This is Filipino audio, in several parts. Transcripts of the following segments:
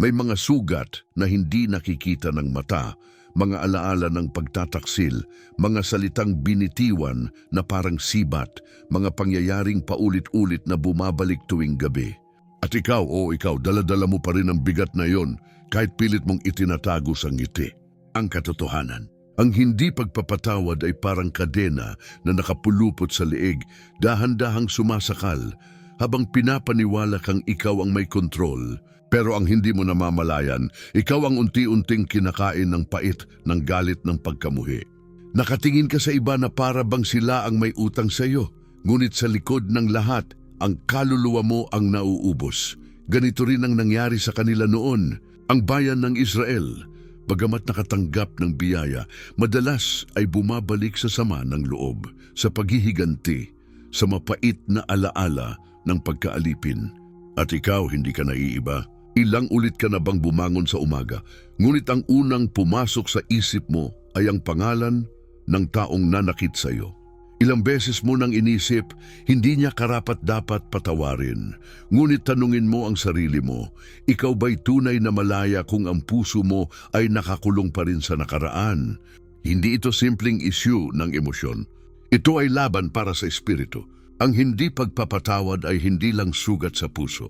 May mga sugat na hindi nakikita ng mata, mga alaala ng pagtataksil, mga salitang binitiwan na parang sibat, mga pangyayaring paulit-ulit na bumabalik tuwing gabi. At ikaw, dala-dala mo pa rin ang bigat na yon kahit pilit mong itinatago sa ngiti. Ang katotohanan, ang hindi pagpapatawad ay parang kadena na nakapulupot sa leeg, dahan-dahang sumasakal habang pinapaniwala kang ikaw ang may kontrol. Pero ang hindi mo namamalayan, ikaw ang unti-unting kinakain ng pait ng galit ng pagkamuhi. Nakatingin ka sa iba na para bang sila ang may utang sa iyo, ngunit sa likod ng lahat, ang kaluluwa mo ang nauubos. Ganito rin ang nangyari sa kanila noon. Ang bayan ng Israel, bagamat nakatanggap ng biyaya, madalas ay bumabalik sa sama ng loob, sa paghihiganti, sa mapait na alaala ng pagkaalipin. At ikaw, hindi ka naiiba. Ilang ulit ka na bang bumangon sa umaga, ngunit ang unang pumasok sa isip mo ay ang pangalan ng taong nanakit sa iyo. Ilang beses mo nang inisip, hindi niya karapat-dapat patawarin. Ngunit tanungin mo ang sarili mo, ikaw ba'y tunay na malaya kung ang puso mo ay nakakulong pa rin sa nakaraan? Hindi ito simpleng issue ng emosyon. Ito ay laban para sa espiritu. Ang hindi pagpapatawad ay hindi lang sugat sa puso.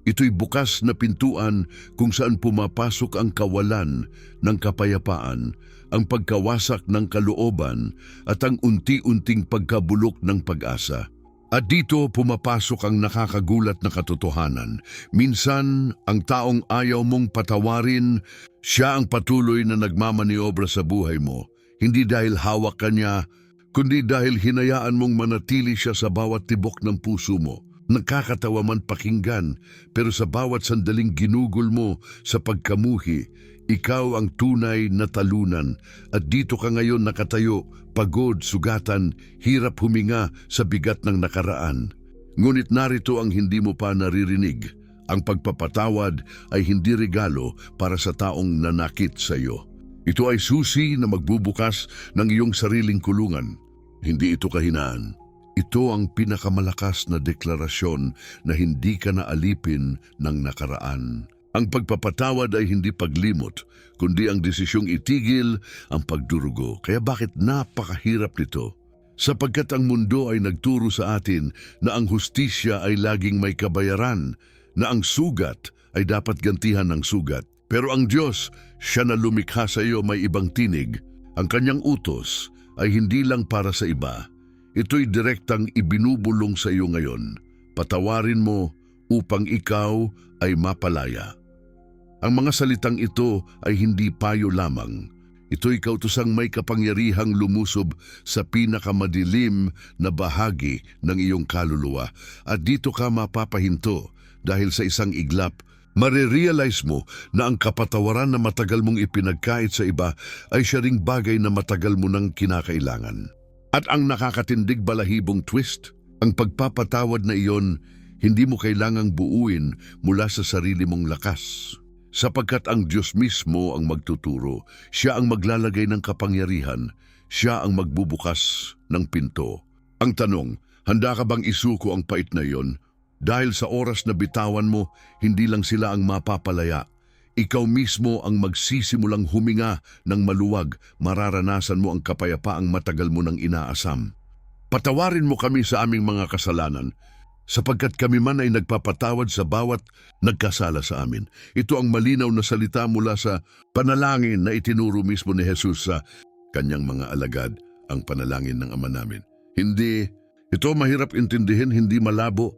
Ito'y bukas na pintuan kung saan pumapasok ang kawalan ng kapayapaan, ang pagkawasak ng kalooban at ang unti-unting pagkabulok ng pag-asa. At dito pumapasok ang nakakagulat na katotohanan. Minsan, ang taong ayaw mong patawarin, siya ang patuloy na nagmamaniobra sa buhay mo. Hindi dahil hawak ka niya, kundi dahil hinayaan mong manatili siya sa bawat tibok ng puso mo. Nakakatawa man pakinggan, pero sa bawat sandaling ginugol mo sa pagkamuhi, ikaw ang tunay na talunan. At dito ka ngayon nakatayo, pagod, sugatan, hirap huminga sa bigat ng nakaraan. Ngunit narito ang hindi mo pa naririnig. Ang pagpapatawad ay hindi regalo para sa taong nanakit sa iyo. Ito ay susi na magbubukas ng iyong sariling kulungan. Hindi ito kahinaan. Ito ang pinakamalakas na deklarasyon na hindi ka naalipin ng nakaraan. Ang pagpapatawad ay hindi paglimot, kundi ang desisyong itigil ang pagdurugo. Kaya bakit napakahirap nito? Sapagkat ang mundo ay nagturo sa atin na ang hustisya ay laging may kabayaran, na ang sugat ay dapat gantihan ng sugat. Pero ang Diyos, siya na lumikha sa iyo may ibang tinig. Ang kanyang utos ay hindi lang para sa iba. Ito'y direktang ibinubulong sa iyo ngayon. Patawarin mo upang ikaw ay mapalaya. Ang mga salitang ito ay hindi payo lamang. Ito'y kautusang may kapangyarihang lumusob sa pinakamadilim na bahagi ng iyong kaluluwa. At dito ka mapapahinto dahil sa isang iglap, marirealize mo na ang kapatawaran na matagal mong ipinagkait sa iba ay siya ring bagay na matagal mo nang kinakailangan. At ang nakakatindig balahibong twist, ang pagpapatawad na iyon, hindi mo kailangang buuin mula sa sarili mong lakas. Sapagkat ang Diyos mismo ang magtuturo, siya ang maglalagay ng kapangyarihan, siya ang magbubukas ng pinto. Ang tanong, handa ka bang isuko ang pait na iyon? Dahil sa oras na bitawan mo, hindi lang sila ang mapapalaya. Ikaw mismo ang magsisimulang huminga ng maluwag, mararanasan mo ang kapayapaang matagal mo nang inaasam. Patawarin mo kami sa aming mga kasalanan, sapagkat kami man ay nagpapatawad sa bawat nagkasala sa amin. Ito ang malinaw na salita mula sa panalangin na itinuro mismo ni Jesus sa kanyang mga alagad, ang panalangin ng Ama namin. Ito mahirap intindihin, hindi malabo,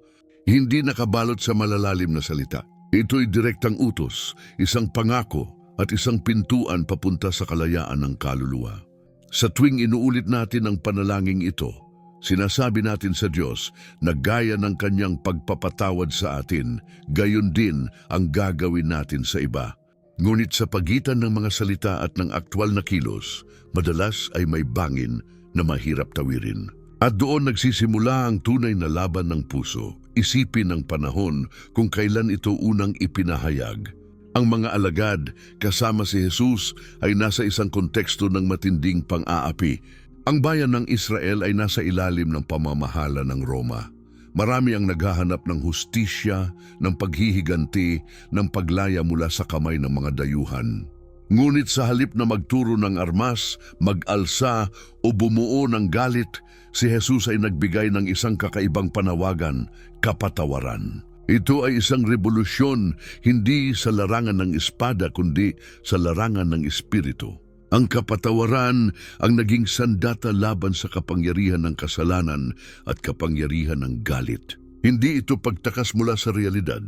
hindi nakabalot sa malalalim na salita. Ito'y direktang utos, isang pangako at isang pintuan papunta sa kalayaan ng kaluluwa. Sa tuwing inuulit natin ang panalangin ito, sinasabi natin sa Diyos na gaya ng kanyang pagpapatawad sa atin, gayon din ang gagawin natin sa iba. Ngunit sa pagitan ng mga salita at ng aktwal na kilos, madalas ay may bangin na mahirap tawirin. At doon nagsisimula ang tunay na laban ng puso. Isipin ang panahon kung kailan ito unang ipinahayag. Ang mga alagad kasama si Jesus ay nasa isang konteksto ng matinding pang-aapi. Ang bayan ng Israel ay nasa ilalim ng pamamahala ng Roma. Marami ang naghahanap ng hustisya, ng paghihiganti, ng paglaya mula sa kamay ng mga dayuhan. Ngunit sa halip na magturo ng armas, mag-alsa o bumuo ng galit, si Jesus ay nagbigay ng isang kakaibang panawagan, kapatawaran. Ito ay isang revolusyon, hindi sa larangan ng espada kundi sa larangan ng espiritu. Ang kapatawaran ang naging sandata laban sa kapangyarihan ng kasalanan at kapangyarihan ng galit. Hindi ito pagtakas mula sa realidad.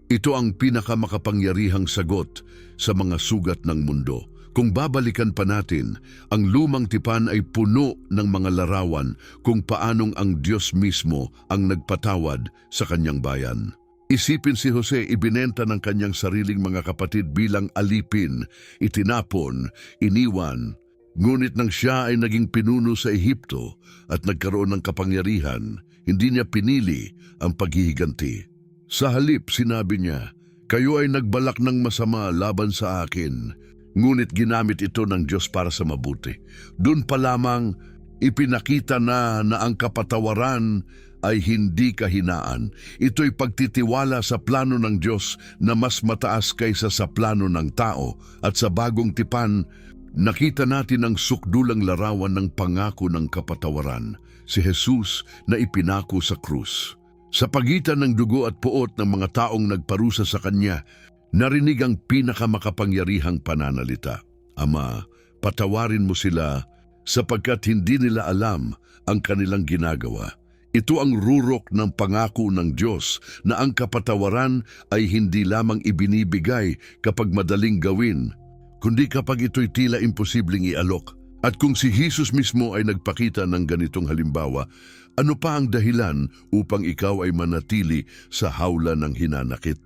Ito ang pinakamakapangyarihang sagot sa mga sugat ng mundo. Kung babalikan pa natin, ang lumang tipan ay puno ng mga larawan kung paanong ang Diyos mismo ang nagpatawad sa kanyang bayan. Isipin si Jose, ibinenta ng kanyang sariling mga kapatid bilang alipin, itinapon, iniwan. Ngunit nang siya ay naging pinuno sa Ehipto at nagkaroon ng kapangyarihan, hindi niya pinili ang paghihiganti. Sa halip, sinabi niya, "Kayo ay nagbalak ng masama laban sa akin." Ngunit ginamit ito ng Diyos para sa mabuti. Doon pa lamang ipinakita na ang kapatawaran ay hindi kahinaan. Ito'y pagtitiwala sa plano ng Diyos na mas mataas kaysa sa plano ng tao. At sa bagong tipan, nakita natin ang sukdulang larawan ng pangako ng kapatawaran, si Jesus na ipinako sa krus. Sa pagitan ng dugo at puot ng mga taong nagparusa sa Kanya, narinig ang pinakamakapangyarihang pananalita, "Ama, patawarin mo sila sapagkat hindi nila alam ang kanilang ginagawa." Ito ang rurok ng pangako ng Diyos na ang kapatawaran ay hindi lamang ibinibigay kapag madaling gawin, kundi kapag ito'y tila imposibleng ialok. At kung si Jesus mismo ay nagpakita ng ganitong halimbawa, ano pa ang dahilan upang ikaw ay manatili sa hawla ng hinanakit?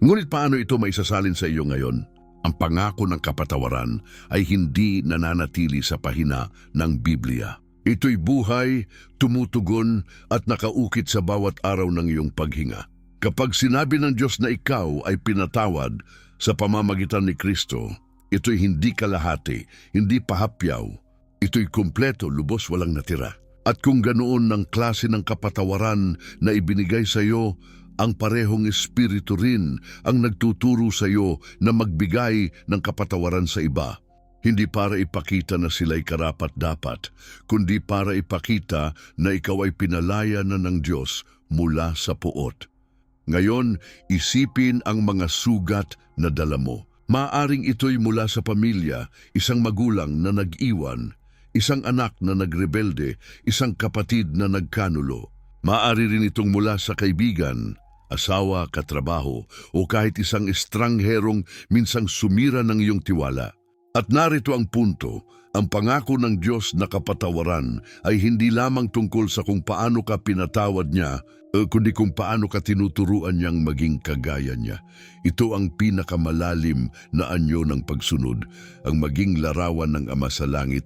Ngunit paano ito maisasalin sa iyo ngayon? Ang pangako ng kapatawaran ay hindi nananatili sa pahina ng Biblia. Ito'y buhay, tumutugon at nakaukit sa bawat araw ng iyong paghinga. Kapag sinabi ng Diyos na ikaw ay pinatawad sa pamamagitan ni Kristo, ito'y hindi kalahati, hindi pahapyaw. Ito'y kumpleto, lubos, walang natira. At kung ganoon ng klase ng kapatawaran na ibinigay sa iyo, ang parehong espiritu rin ang nagtuturo sa iyo na magbigay ng kapatawaran sa iba. Hindi para ipakita na sila'y karapat-dapat, kundi para ipakita na ikaw ay pinalaya na ng Diyos mula sa puot. Ngayon, isipin ang mga sugat na dala mo. Maaring ito'y mula sa pamilya, isang magulang na nag-iwan, isang anak na nagrebelde, isang kapatid na nagkanulo. Maaari rin itong mula sa kaibigan, asawa, katrabaho, o kahit isang estrangherong minsang sumira ng iyong tiwala. At narito ang punto, ang pangako ng Diyos na kapatawaran ay hindi lamang tungkol sa kung paano ka pinatawad niya, kundi kung paano ka tinuturuan niyang maging kagaya niya. Ito ang pinakamalalim na anyo ng pagsunod, ang maging larawan ng Ama sa Langit,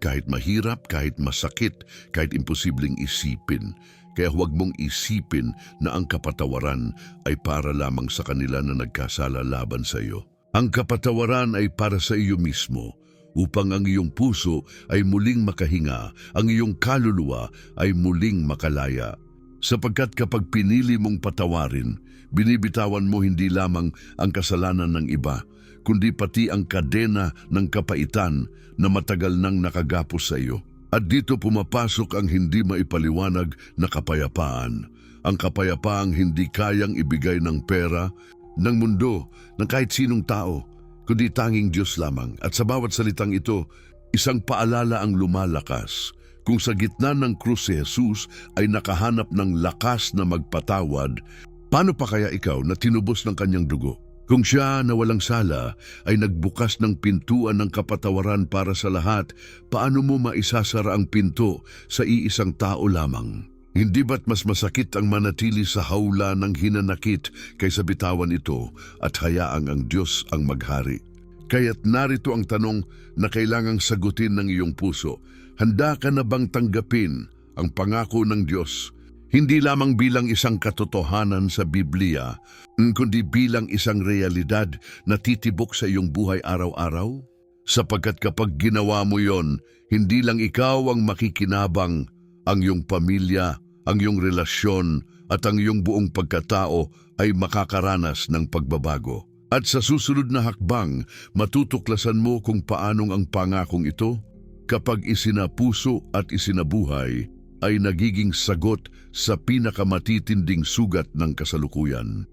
kahit mahirap, kahit masakit, kahit imposibleng isipin. Kaya huwag mong isipin na ang kapatawaran ay para lamang sa kanila na nagkasala laban sa iyo. Ang kapatawaran ay para sa iyo mismo, upang ang iyong puso ay muling makahinga, ang iyong kaluluwa ay muling makalaya. Sapagkat kapag pinili mong patawarin, binibitawan mo hindi lamang ang kasalanan ng iba, kundi pati ang kadena ng kapaitan na matagal nang nakagapos sa iyo. At dito pumapasok ang hindi maipaliwanag na kapayapaan, ang kapayapaang hindi kayang ibigay ng pera, ng mundo, ng kahit sinong tao, kundi tanging Diyos lamang. At sa bawat salitang ito, isang paalala ang lumalakas. Kung sa gitna ng krus si Jesus ay nakahanap ng lakas na magpatawad, paano pa kaya ikaw na tinubos ng kanyang dugo? Kung siya na walang sala ay nagbukas ng pintuan ng kapatawaran para sa lahat, paano mo maisasara ang pinto sa iisang tao lamang? Hindi ba't mas masakit ang manatili sa hawla ng hinanakit kaysa bitawan ito at hayaang ang Diyos ang maghari? Kaya't narito ang tanong na kailangang sagutin ng iyong puso. Handa ka na bang tanggapin ang pangako ng Diyos? Hindi lamang bilang isang katotohanan sa Biblia, kundi bilang isang realidad na titibok sa iyong buhay araw-araw? Sapagkat kapag ginawa mo yon, hindi lang ikaw ang makikinabang, ang iyong pamilya, ang iyong relasyon at ang iyong buong pagkatao ay makakaranas ng pagbabago. At sa susunod na hakbang, matutuklasan mo kung paanong ang pangakong ito, kapag isinapuso at isinabuhay, ay nagiging sagot sa pinakamatitinding sugat ng kasalukuyan.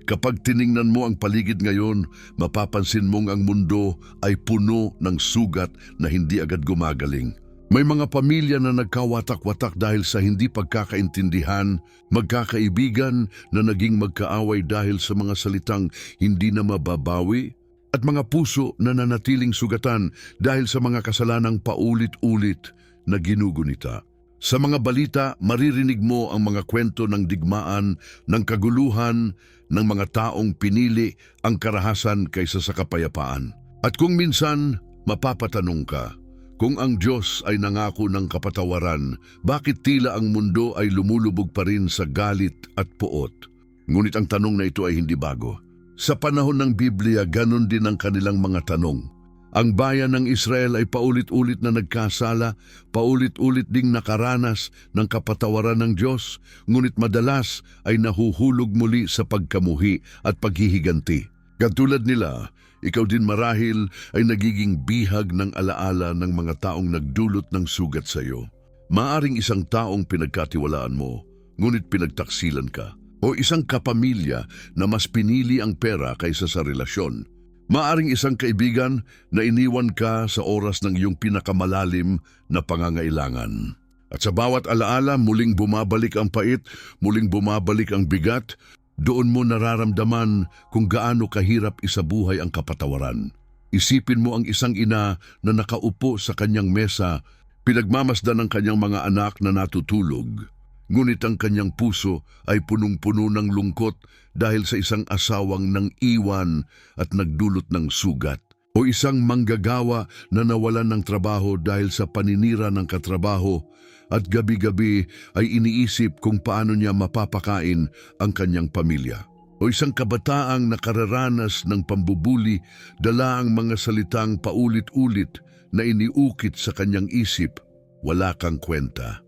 Kapag tiningnan mo ang paligid ngayon, mapapansin mong ang mundo ay puno ng sugat na hindi agad gumagaling. May mga pamilya na nagkawatak-watak dahil sa hindi pagkakaintindihan, magkakaibigan na naging magkaaway dahil sa mga salitang hindi na mababawi, at mga puso na nanatiling sugatan dahil sa mga kasalanang paulit-ulit na ginugunita. Sa mga balita, maririnig mo ang mga kwento ng digmaan, ng kaguluhan, ng mga taong pinili ang karahasan kaysa sa kapayapaan. At kung minsan, mapapatanong ka, kung ang Diyos ay nangako ng kapatawaran, bakit tila ang mundo ay lumulubog pa rin sa galit at puot? Ngunit ang tanong na ito ay hindi bago. Sa panahon ng Biblia, ganon din ang kanilang mga tanong. Ang bayan ng Israel ay paulit-ulit na nagkasala, paulit-ulit ding nakaranas ng kapatawaran ng Diyos, ngunit madalas ay nahuhulog muli sa pagkamuhi at paghihiganti. Katulad nila, ikaw din marahil ay nagiging bihag ng alaala ng mga taong nagdulot ng sugat sa iyo. Maaring isang taong pinagkatiwalaan mo, ngunit pinagtaksilan ka. O isang kapamilya na mas pinili ang pera kaysa sa relasyon. Maaring isang kaibigan na iniwan ka sa oras ng iyong pinakamalalim na pangangailangan. At sa bawat alaala, muling bumabalik ang pait, muling bumabalik ang bigat, doon mo nararamdaman kung gaano kahirap isabuhay ang kapatawaran. Isipin mo ang isang ina na nakaupo sa kanyang mesa, pinagmamasdan ng kanyang mga anak na natutulog. Ngunit ang kanyang puso ay punong-puno ng lungkot dahil sa isang asawang nang iwan at nagdulot ng sugat. O isang manggagawa na nawalan ng trabaho dahil sa paninira ng katrabaho at gabi-gabi ay iniisip kung paano niya mapapakain ang kanyang pamilya. O isang kabataang nakararanas ng pambubuli, dala ang mga salitang paulit-ulit na iniukit sa kanyang isip, wala kang kwenta.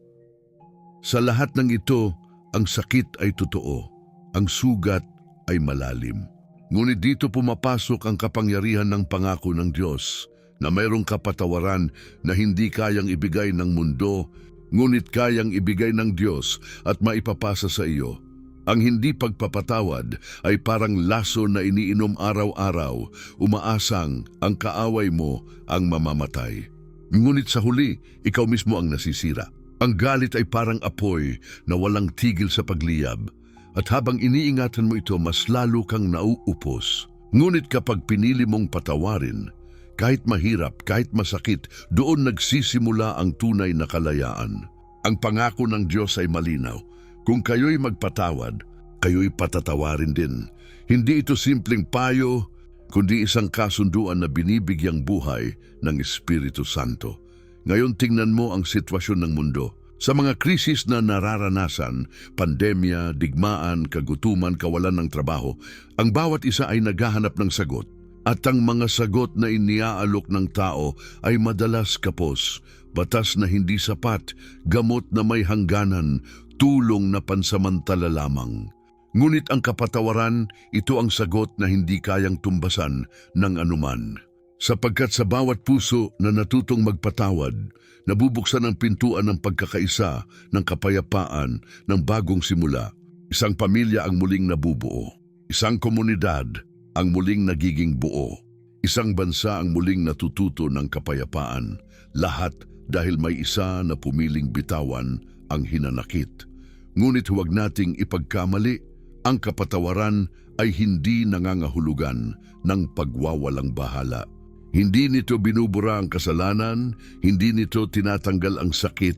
Sa lahat ng ito, ang sakit ay totoo, ang sugat ay malalim. Ngunit dito pumapasok ang kapangyarihan ng pangako ng Diyos na mayroong kapatawaran na hindi kayang ibigay ng mundo, ngunit kayang ibigay ng Diyos at maipapasa sa iyo. Ang hindi pagpapatawad ay parang laso na iniinom araw-araw, umaasang ang kaaway mo ang mamamatay. Ngunit sa huli, ikaw mismo ang nasisira. Ang galit ay parang apoy na walang tigil sa pagliyab, at habang iniingatan mo ito, mas lalo kang nauupos. Ngunit kapag pinili mong patawarin, kahit mahirap, kahit masakit, doon nagsisimula ang tunay na kalayaan. Ang pangako ng Diyos ay malinaw. Kung kayo'y magpatawad, kayo'y patatawarin din. Hindi ito simpleng payo, kundi isang kasunduan na binibigyang buhay ng Espiritu Santo. Ngayon tingnan mo ang sitwasyon ng mundo. Sa mga krisis na nararanasan, pandemya, digmaan, kagutuman, kawalan ng trabaho, ang bawat isa ay naghahanap ng sagot. At ang mga sagot na iniaalok ng tao ay madalas kapos, batas na hindi sapat, gamot na may hangganan, tulong na pansamantala lamang. Ngunit ang kapatawaran, ito ang sagot na hindi kayang tumbasan ng anuman. Sapagkat sa bawat puso na natutong magpatawad, nabubuksan ang pintuan ng pagkakaisa, ng kapayapaan, ng bagong simula. Isang pamilya ang muling nabubuo. Isang komunidad ang muling nagiging buo. Isang bansa ang muling natututo ng kapayapaan. Lahat dahil may isa na pumiling bitawan ang hinanakit. Ngunit huwag nating ipagkamali, ang kapatawaran ay hindi nangangahulugan ng pagwawalang bahala. Hindi nito binubura ang kasalanan, hindi nito tinatanggal ang sakit.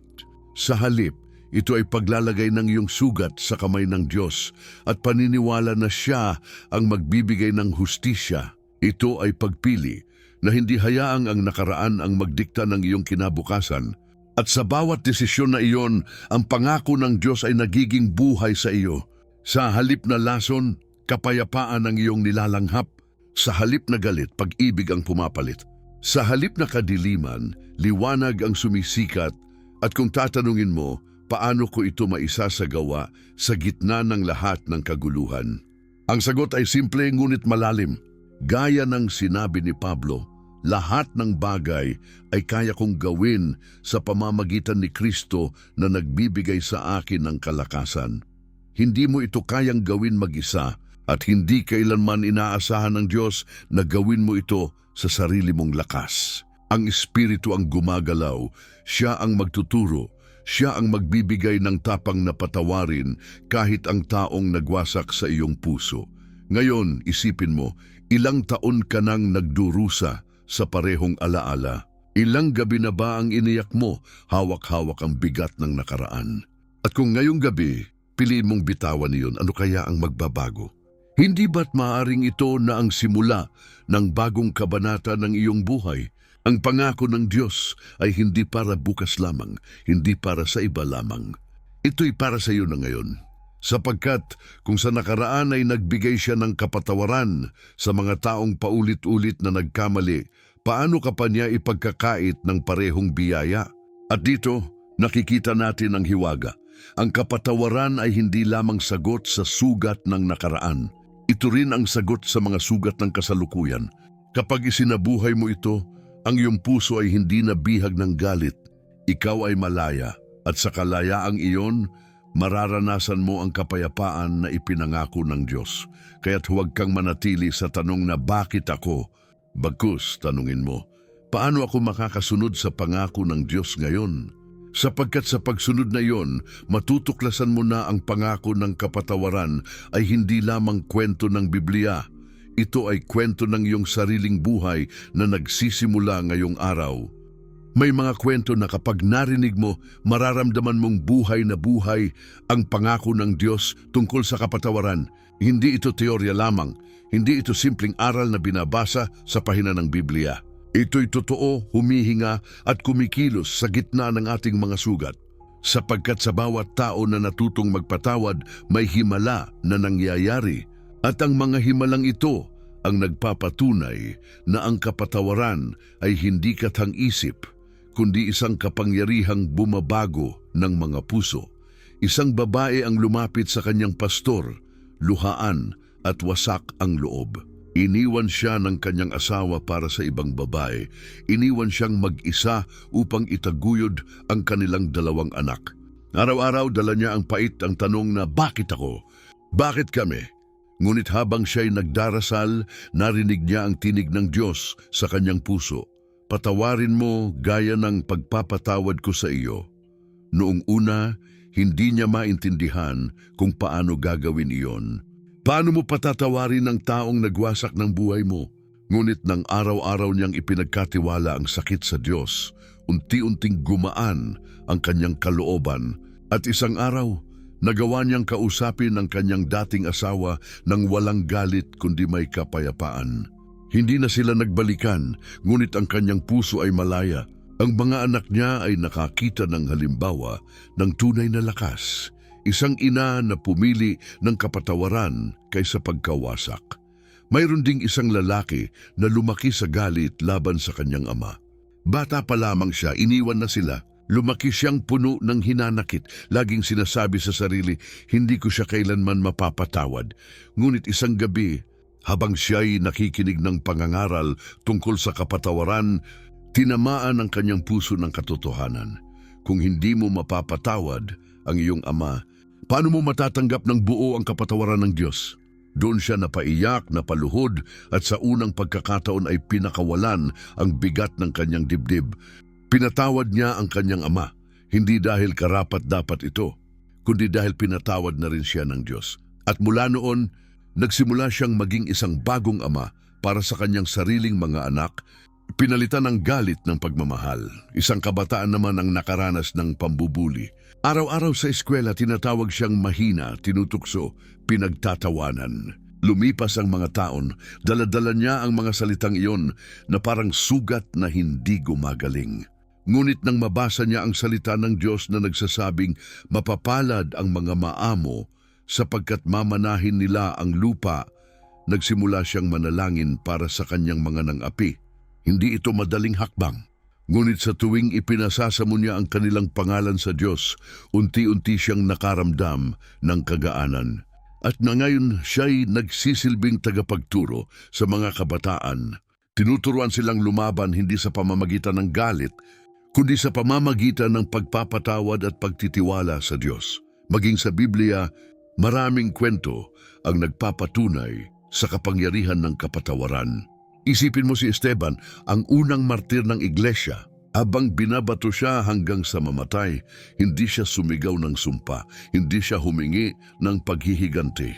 Sa halip, ito ay paglalagay ng iyong sugat sa kamay ng Diyos at paniniwala na Siya ang magbibigay ng hustisya. Ito ay pagpili na hindi hayaang ang nakaraan ang magdikta ng iyong kinabukasan. At sa bawat desisyon na iyon, ang pangako ng Diyos ay nagiging buhay sa iyo. Sa halip na lason, kapayapaan ang iyong nilalanghap. Sa halip na galit, pag-ibig ang pumapalit. Sa halip na kadiliman, liwanag ang sumisikat. At kung tatanungin mo, Paano ko ito maisasagawa sa gitna ng lahat ng kaguluhan? Ang sagot ay simple ngunit malalim. Gaya ng sinabi ni Pablo, lahat ng bagay ay kaya kong gawin sa pamamagitan ni Kristo na nagbibigay sa akin ng kalakasan. Hindi mo ito kayang gawin mag-isa at hindi kailanman inaasahan ng Diyos na gawin mo ito sa sarili mong lakas. Ang Espiritu ang gumagalaw, siya ang magtuturo, siya ang magbibigay ng tapang na patawarin kahit ang taong nagwasak sa iyong puso. Ngayon, isipin mo, ilang taon ka nang nagdurusa sa parehong alaala? Ilang gabi na ba ang iniyak mo, hawak-hawak ang bigat ng nakaraan? At kung ngayong gabi, piliin mong bitawan iyon, ano kaya ang magbabago? Hindi ba't maaaring ito na ang simula ng bagong kabanata ng iyong buhay? Ang pangako ng Diyos ay hindi para bukas lamang, hindi para sa iba lamang. Ito'y para sa iyo na ngayon. Sapagkat kung sa nakaraan ay nagbigay siya ng kapatawaran sa mga taong paulit-ulit na nagkamali, paano ka pa niya ipagkakait ng parehong biyaya? At dito, nakikita natin ang hiwaga. Ang kapatawaran ay hindi lamang sagot sa sugat ng nakaraan. Ito rin ang sagot sa mga sugat ng kasalukuyan. Kapag isinabuhay mo ito, ang iyong puso ay hindi nabihag ng galit. Ikaw ay malaya at sa kalayaang iyon, mararanasan mo ang kapayapaan na ipinangako ng Diyos. Kaya't huwag kang manatili sa tanong na bakit ako? Bagkus, tanungin mo, paano ako makakasunod sa pangako ng Diyos ngayon? Sapagkat sa pagsunod na iyon, matutuklasan mo na ang pangako ng kapatawaran ay hindi lamang kwento ng Biblia. Ito ay kwento ng iyong sariling buhay na nagsisimula ngayong araw. May mga kwento na kapag narinig mo, mararamdaman mong buhay na buhay ang pangako ng Diyos tungkol sa kapatawaran. Hindi ito teorya lamang, hindi ito simpleng aral na binabasa sa pahina ng Biblia. Ito'y totoo, humihinga at kumikilos sa gitna ng ating mga sugat. Sapagkat sa bawat tao na natutong magpatawad, may himala na nangyayari. At ang mga himalang ito ang nagpapatunay na ang kapatawaran ay hindi kathang-isip, kundi isang kapangyarihang bumabago ng mga puso. Isang babae ang lumapit sa kanyang pastor, luhaan at wasak ang loob. Iniwan siya ng kanyang asawa para sa ibang babae. Iniwan siyang mag-isa upang itaguyod ang kanilang dalawang anak. Araw-araw dala niya ang pait ang tanong na bakit ako? Bakit kami? Ngunit habang siya'y nagdarasal, narinig niya ang tinig ng Diyos sa kanyang puso. Patawarin mo gaya ng pagpapatawad ko sa iyo. Noong una, hindi niya maintindihan kung paano gagawin iyon. Paano mo patatawarin ang taong nagwasak ng buhay mo? Ngunit nang araw-araw niyang ipinagkatiwala ang sakit sa Diyos, unti-unting gumaan ang kanyang kalooban at isang araw, nagawa niyang kausapin ang kanyang dating asawa nang walang galit kundi may kapayapaan. Hindi na sila nagbalikan, ngunit ang kanyang puso ay malaya. Ang mga anak niya ay nakakita ng halimbawa ng tunay na lakas. Isang ina na pumili ng kapatawaran kaysa pagkawasak. Mayroon ding isang lalaki na lumaki sa galit laban sa kanyang ama. Bata pa lamang siya, iniwan na sila. Lumaki siyang puno ng hinanakit. Laging sinasabi sa sarili, hindi ko siya kailanman mapapatawad. Ngunit isang gabi, habang siya'y nakikinig ng pangangaral tungkol sa kapatawaran, tinamaan ang kanyang puso ng katotohanan. Kung hindi mo mapapatawad ang iyong ama, paano mo matatanggap ng buo ang kapatawaran ng Diyos? Doon siya napaiyak, napaluhod at sa unang pagkakataon ay pinakawalan ang bigat ng kanyang dibdib. Pinatawad niya ang kanyang ama, hindi dahil karapat-dapat ito, kundi dahil pinatawad na rin siya ng Diyos. At mula noon, nagsimula siyang maging isang bagong ama para sa kanyang sariling mga anak, pinalitan ng galit ng pagmamahal. Isang kabataan naman ang nakaranas ng pambubuli. Araw-araw sa eskwela tinatawag siyang mahina, tinutukso, pinagtatawanan. Lumipas ang mga taon, dala-dala niya ang mga salitang iyon na parang sugat na hindi gumagaling. Ngunit nang mabasa niya ang salita ng Diyos na nagsasabing mapapalad ang mga maamo sapagkat mamanahin nila ang lupa, nagsimula siyang manalangin para sa kanyang mga nang-api. Hindi ito madaling hakbang. Ngunit sa tuwing ipinasasamo niya ang kanilang pangalan sa Diyos, unti-unti siyang nakaramdam ng kagaanan. At na ngayon siya'y nagsisilbing tagapagturo sa mga kabataan. Tinuturuan silang lumaban hindi sa pamamagitan ng galit, kundi sa pamamagitan ng pagpapatawad at pagtitiwala sa Diyos. Maging sa Biblia, maraming kwento ang nagpapatunay sa kapangyarihan ng kapatawaran. Isipin mo si Esteban, ang unang martir ng iglesia. Habang binabato siya hanggang sa mamatay, hindi siya sumigaw ng sumpa, hindi siya humingi ng paghihiganti.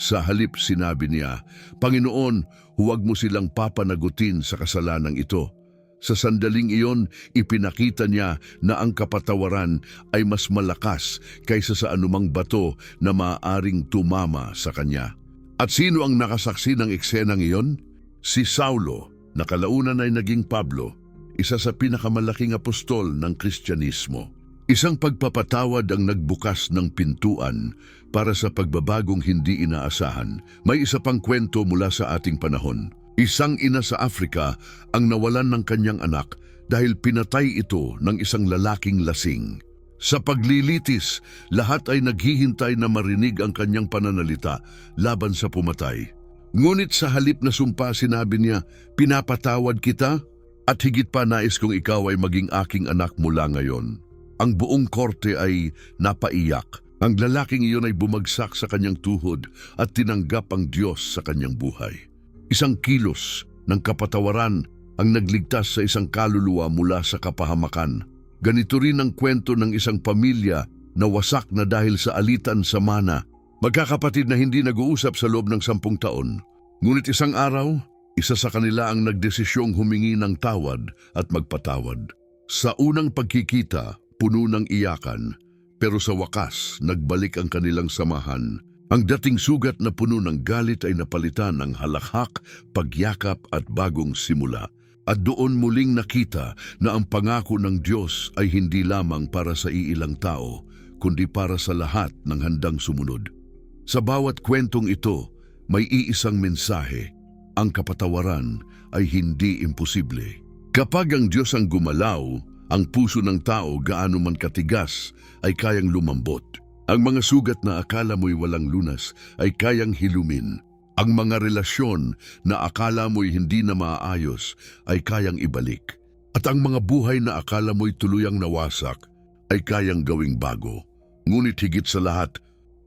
Sa halip sinabi niya, Panginoon, huwag mo silang papanagutin sa kasalanang ito. Sa sandaling iyon, ipinakita niya na ang kapatawaran ay mas malakas kaysa sa anumang bato na maaaring tumama sa kanya. At sino ang nakasaksi ng eksenang iyon? Si Saulo, na kalaunan ay naging Pablo, isa sa pinakamalaking apostol ng Kristyanismo. Isang pagpapatawad ang nagbukas ng pintuan para sa pagbabagong hindi inaasahan. May isa pang kwento mula sa ating panahon. Isang ina sa Afrika ang nawalan ng kanyang anak dahil pinatay ito ng isang lalaking lasing. Sa paglilitis, lahat ay naghihintay na marinig ang kanyang pananalita laban sa pumatay. Ngunit sa halip na sumpa, sinabi niya, pinapatawad kita at higit pa nais kong ikaw ay maging aking anak mula ngayon. Ang buong korte ay napaiyak. Ang lalaking iyon ay bumagsak sa kanyang tuhod at tinanggap ang Diyos sa kanyang buhay. Isang kilos ng kapatawaran ang nagligtas sa isang kaluluwa mula sa kapahamakan. Ganito rin ang kwento ng isang pamilya na wasak na dahil sa alitan sa mana. Magkakapatid na hindi nag-uusap sa loob ng 10 taon. Ngunit isang araw, isa sa kanila ang nagdesisyong humingi ng tawad at magpatawad. Sa unang pagkikita, puno ng iyakan, pero sa wakas, nagbalik ang kanilang samahan. Ang dating sugat na puno ng galit ay napalitan ng halakhak, pagyakap at bagong simula. At doon muling nakita na ang pangako ng Diyos ay hindi lamang para sa iilang tao, kundi para sa lahat ng handang sumunod. Sa bawat kwentong ito, may iisang mensahe. Ang kapatawaran ay hindi imposible. Kapag ang Diyos ang gumalaw, ang puso ng tao gaano man katigas ay kayang lumambot. Ang mga sugat na akala mo'y walang lunas ay kayang hilumin. Ang mga relasyon na akala mo'y hindi na maayos ay kayang ibalik. At ang mga buhay na akala mo'y tuluyang nawasak ay kayang gawing bago. Ngunit higit sa lahat,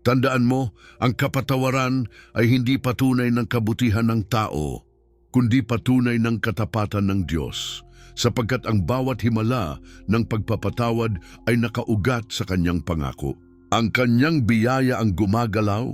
tandaan mo, ang kapatawaran ay hindi patunay ng kabutihan ng tao, kundi patunay ng katapatan ng Diyos, sapagkat ang bawat himala ng pagpapatawad ay nakaugat sa kanyang pangako. Ang kanyang biyaya ang gumagalaw,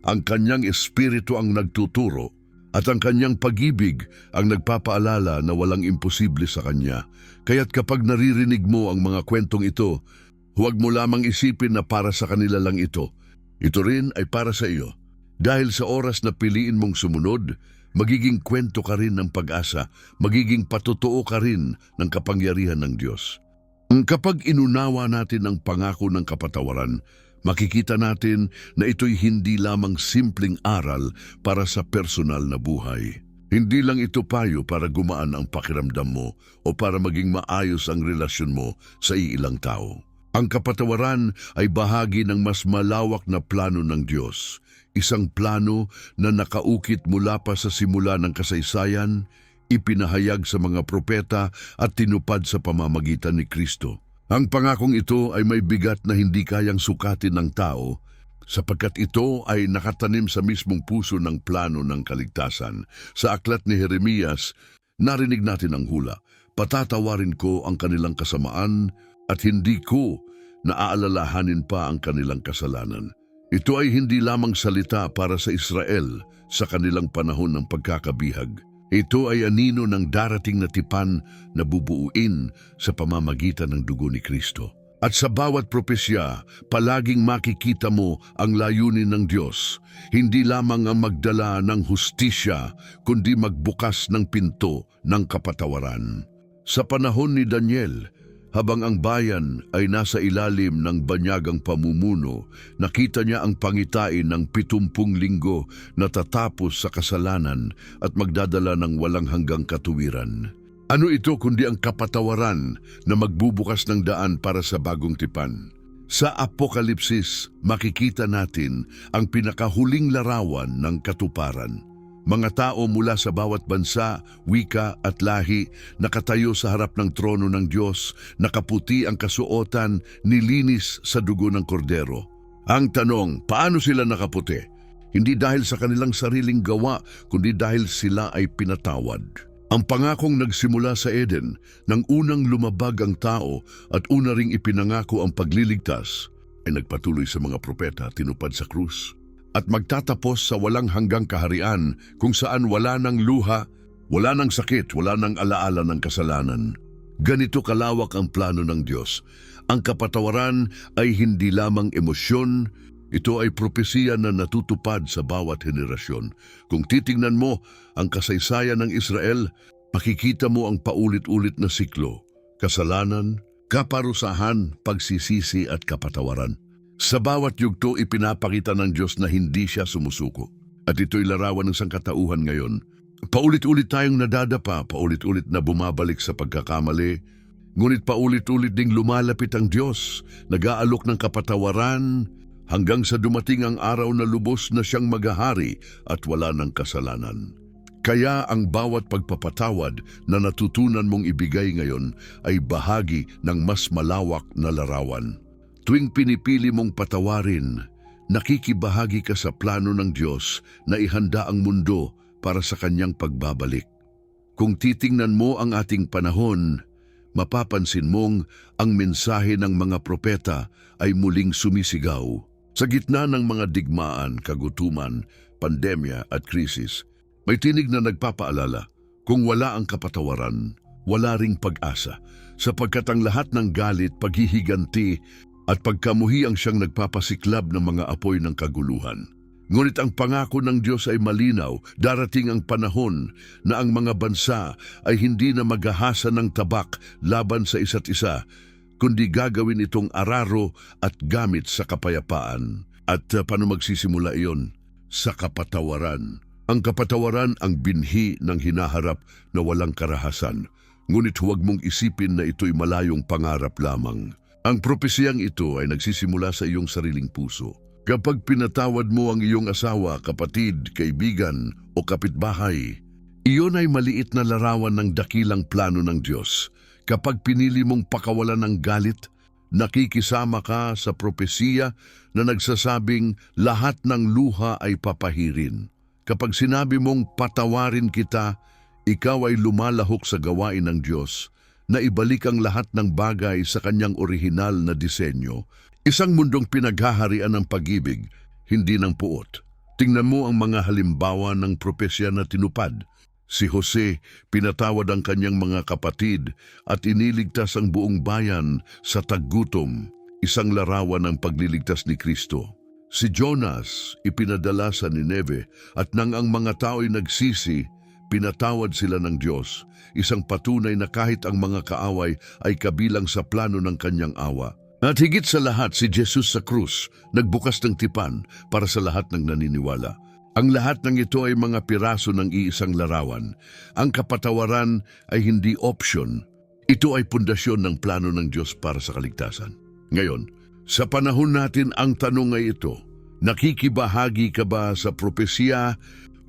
ang kanyang espiritu ang nagtuturo, at ang kanyang pag-ibig ang nagpapaalala na walang imposible sa kanya. Kaya't kapag naririnig mo ang mga kwentong ito, huwag mo lamang isipin na para sa kanila lang ito. Ito rin ay para sa iyo. Dahil sa oras na piliin mong sumunod, magiging kwento ka rin ng pag-asa, magiging patotoo ka rin ng kapangyarihan ng Diyos. Kapag inunawa natin ang pangako ng kapatawaran, makikita natin na ito'y hindi lamang simpleng aral para sa personal na buhay. Hindi lang ito payo para gumaan ang pakiramdam mo o para maging maayos ang relasyon mo sa iilang tao. Ang kapatawaran ay bahagi ng mas malawak na plano ng Diyos, isang plano na nakaukit mula pa sa simula ng kasaysayan, ipinahayag sa mga propeta at tinupad sa pamamagitan ni Kristo. Ang pangakong ito ay may bigat na hindi kayang sukatin ng tao, sapagkat ito ay nakatanim sa mismong puso ng plano ng kaligtasan. Sa aklat ni Jeremias, narinig natin ang hula, patatawarin ko ang kanilang kasamaan at hindi ko naaalalahanin pa ang kanilang kasalanan. Ito ay hindi lamang salita para sa Israel sa kanilang panahon ng pagkakabihag. Ito ay anino ng darating na tipan na bubuuin sa pamamagitan ng dugo ni Kristo. At sa bawat propesya, palaging makikita mo ang layunin ng Diyos, hindi lamang ang magdala ng hustisya, kundi magbukas ng pinto ng kapatawaran. Sa panahon ni Daniel, habang ang bayan ay nasa ilalim ng banyagang pamumuno, nakita niya ang pangitain ng 70 linggo na tatapos sa kasalanan at magdadala ng walang hanggang katuwiran. Ano ito kundi ang kapatawaran na magbubukas ng daan para sa bagong tipan? Sa Apokalipsis, makikita natin ang pinakahuling larawan ng katuparan. Mga tao mula sa bawat bansa, wika at lahi nakatayo sa harap ng trono ng Diyos, nakaputi ang kasuotan, nilinis sa dugo ng kordero. Ang tanong, paano sila nakaputi? Hindi dahil sa kanilang sariling gawa, kundi dahil sila ay pinatawad. Ang pangakong nagsimula sa Eden, nang unang lumabag ang tao at una ring ipinangako ang pagliligtas, ay nagpatuloy sa mga propeta tinupad sa krus. At magtatapos sa walang hanggang kaharian kung saan wala ng luha, wala ng sakit, wala ng alaala ng kasalanan. Ganito kalawak ang plano ng Diyos. Ang kapatawaran ay hindi lamang emosyon, ito ay propesiya na natutupad sa bawat henerasyon. Kung titingnan mo ang kasaysayan ng Israel, makikita mo ang paulit-ulit na siklo, kasalanan, kaparusahan, pagsisisi at kapatawaran. Sa bawat yugto ipinapakita ng Diyos na hindi siya sumusuko. At ito'y larawan ng sangkatauhan ngayon. Paulit-ulit tayong nadadapa, paulit-ulit na bumabalik sa pagkakamali, ngunit paulit-ulit ding lumalapit ang Diyos, nag-aalok ng kapatawaran, hanggang sa dumating ang araw na lubos na siyang maghahari at wala ng kasalanan. Kaya ang bawat pagpapatawad na natutunan mong ibigay ngayon ay bahagi ng mas malawak na larawan. Tuwing pinipili mong patawarin, nakikibahagi ka sa plano ng Diyos na ihanda ang mundo para sa kanyang pagbabalik. Kung titingnan mo ang ating panahon, mapapansin mong ang mensahe ng mga propeta ay muling sumisigaw. Sa gitna ng mga digmaan, kagutuman, pandemya at krisis, may tinig na nagpapaalala, kung wala ang kapatawaran, wala ring pag-asa, sapagkat ang lahat ng galit, paghihiganti at pagkamuhi ang siyang nagpapasiklab ng mga apoy ng kaguluhan. Ngunit ang pangako ng Diyos ay malinaw, darating ang panahon na ang mga bansa ay hindi na maghahasa ng tabak laban sa isa't isa, kundi gagawin itong araro at gamit sa kapayapaan. At paano magsisimula iyon? Sa kapatawaran. Ang kapatawaran ang binhi ng hinaharap na walang karahasan. Ngunit huwag mong isipin na ito'y malayong pangarap lamang. Ang propesiyang ito ay nagsisimula sa iyong sariling puso. Kapag pinatawad mo ang iyong asawa, kapatid, kaibigan o kapitbahay, iyon ay maliit na larawan ng dakilang plano ng Diyos. Kapag pinili mong pakawalan ng galit, nakikisama ka sa propesiya na nagsasabing lahat ng luha ay papahirin. Kapag sinabi mong patawarin kita, ikaw ay lumalahok sa gawain ng Diyos na ibalik ang lahat ng bagay sa kanyang orihinal na disenyo. Isang mundong pinaghaharian ng pag-ibig, hindi ng puot. Tingnan mo ang mga halimbawa ng propesya na tinupad. Si Jose, pinatawad ang kanyang mga kapatid at iniligtas ang buong bayan sa taggutom, isang larawan ng pagliligtas ni Kristo. Si Jonas, ipinadala sa Nineve at nang ang mga tao'y nagsisi, pinatawad sila ng Diyos, isang patunay na kahit ang mga kaaway ay kabilang sa plano ng kanyang awa. At higit sa lahat, si Jesus sa krus, nagbukas ng tipan para sa lahat ng naniniwala. Ang lahat ng ito ay mga piraso ng iisang larawan. Ang kapatawaran ay hindi option. Ito ay pundasyon ng plano ng Diyos para sa kaligtasan. Ngayon, sa panahon natin ang tanong ay ito, nakikibahagi ka ba sa propesya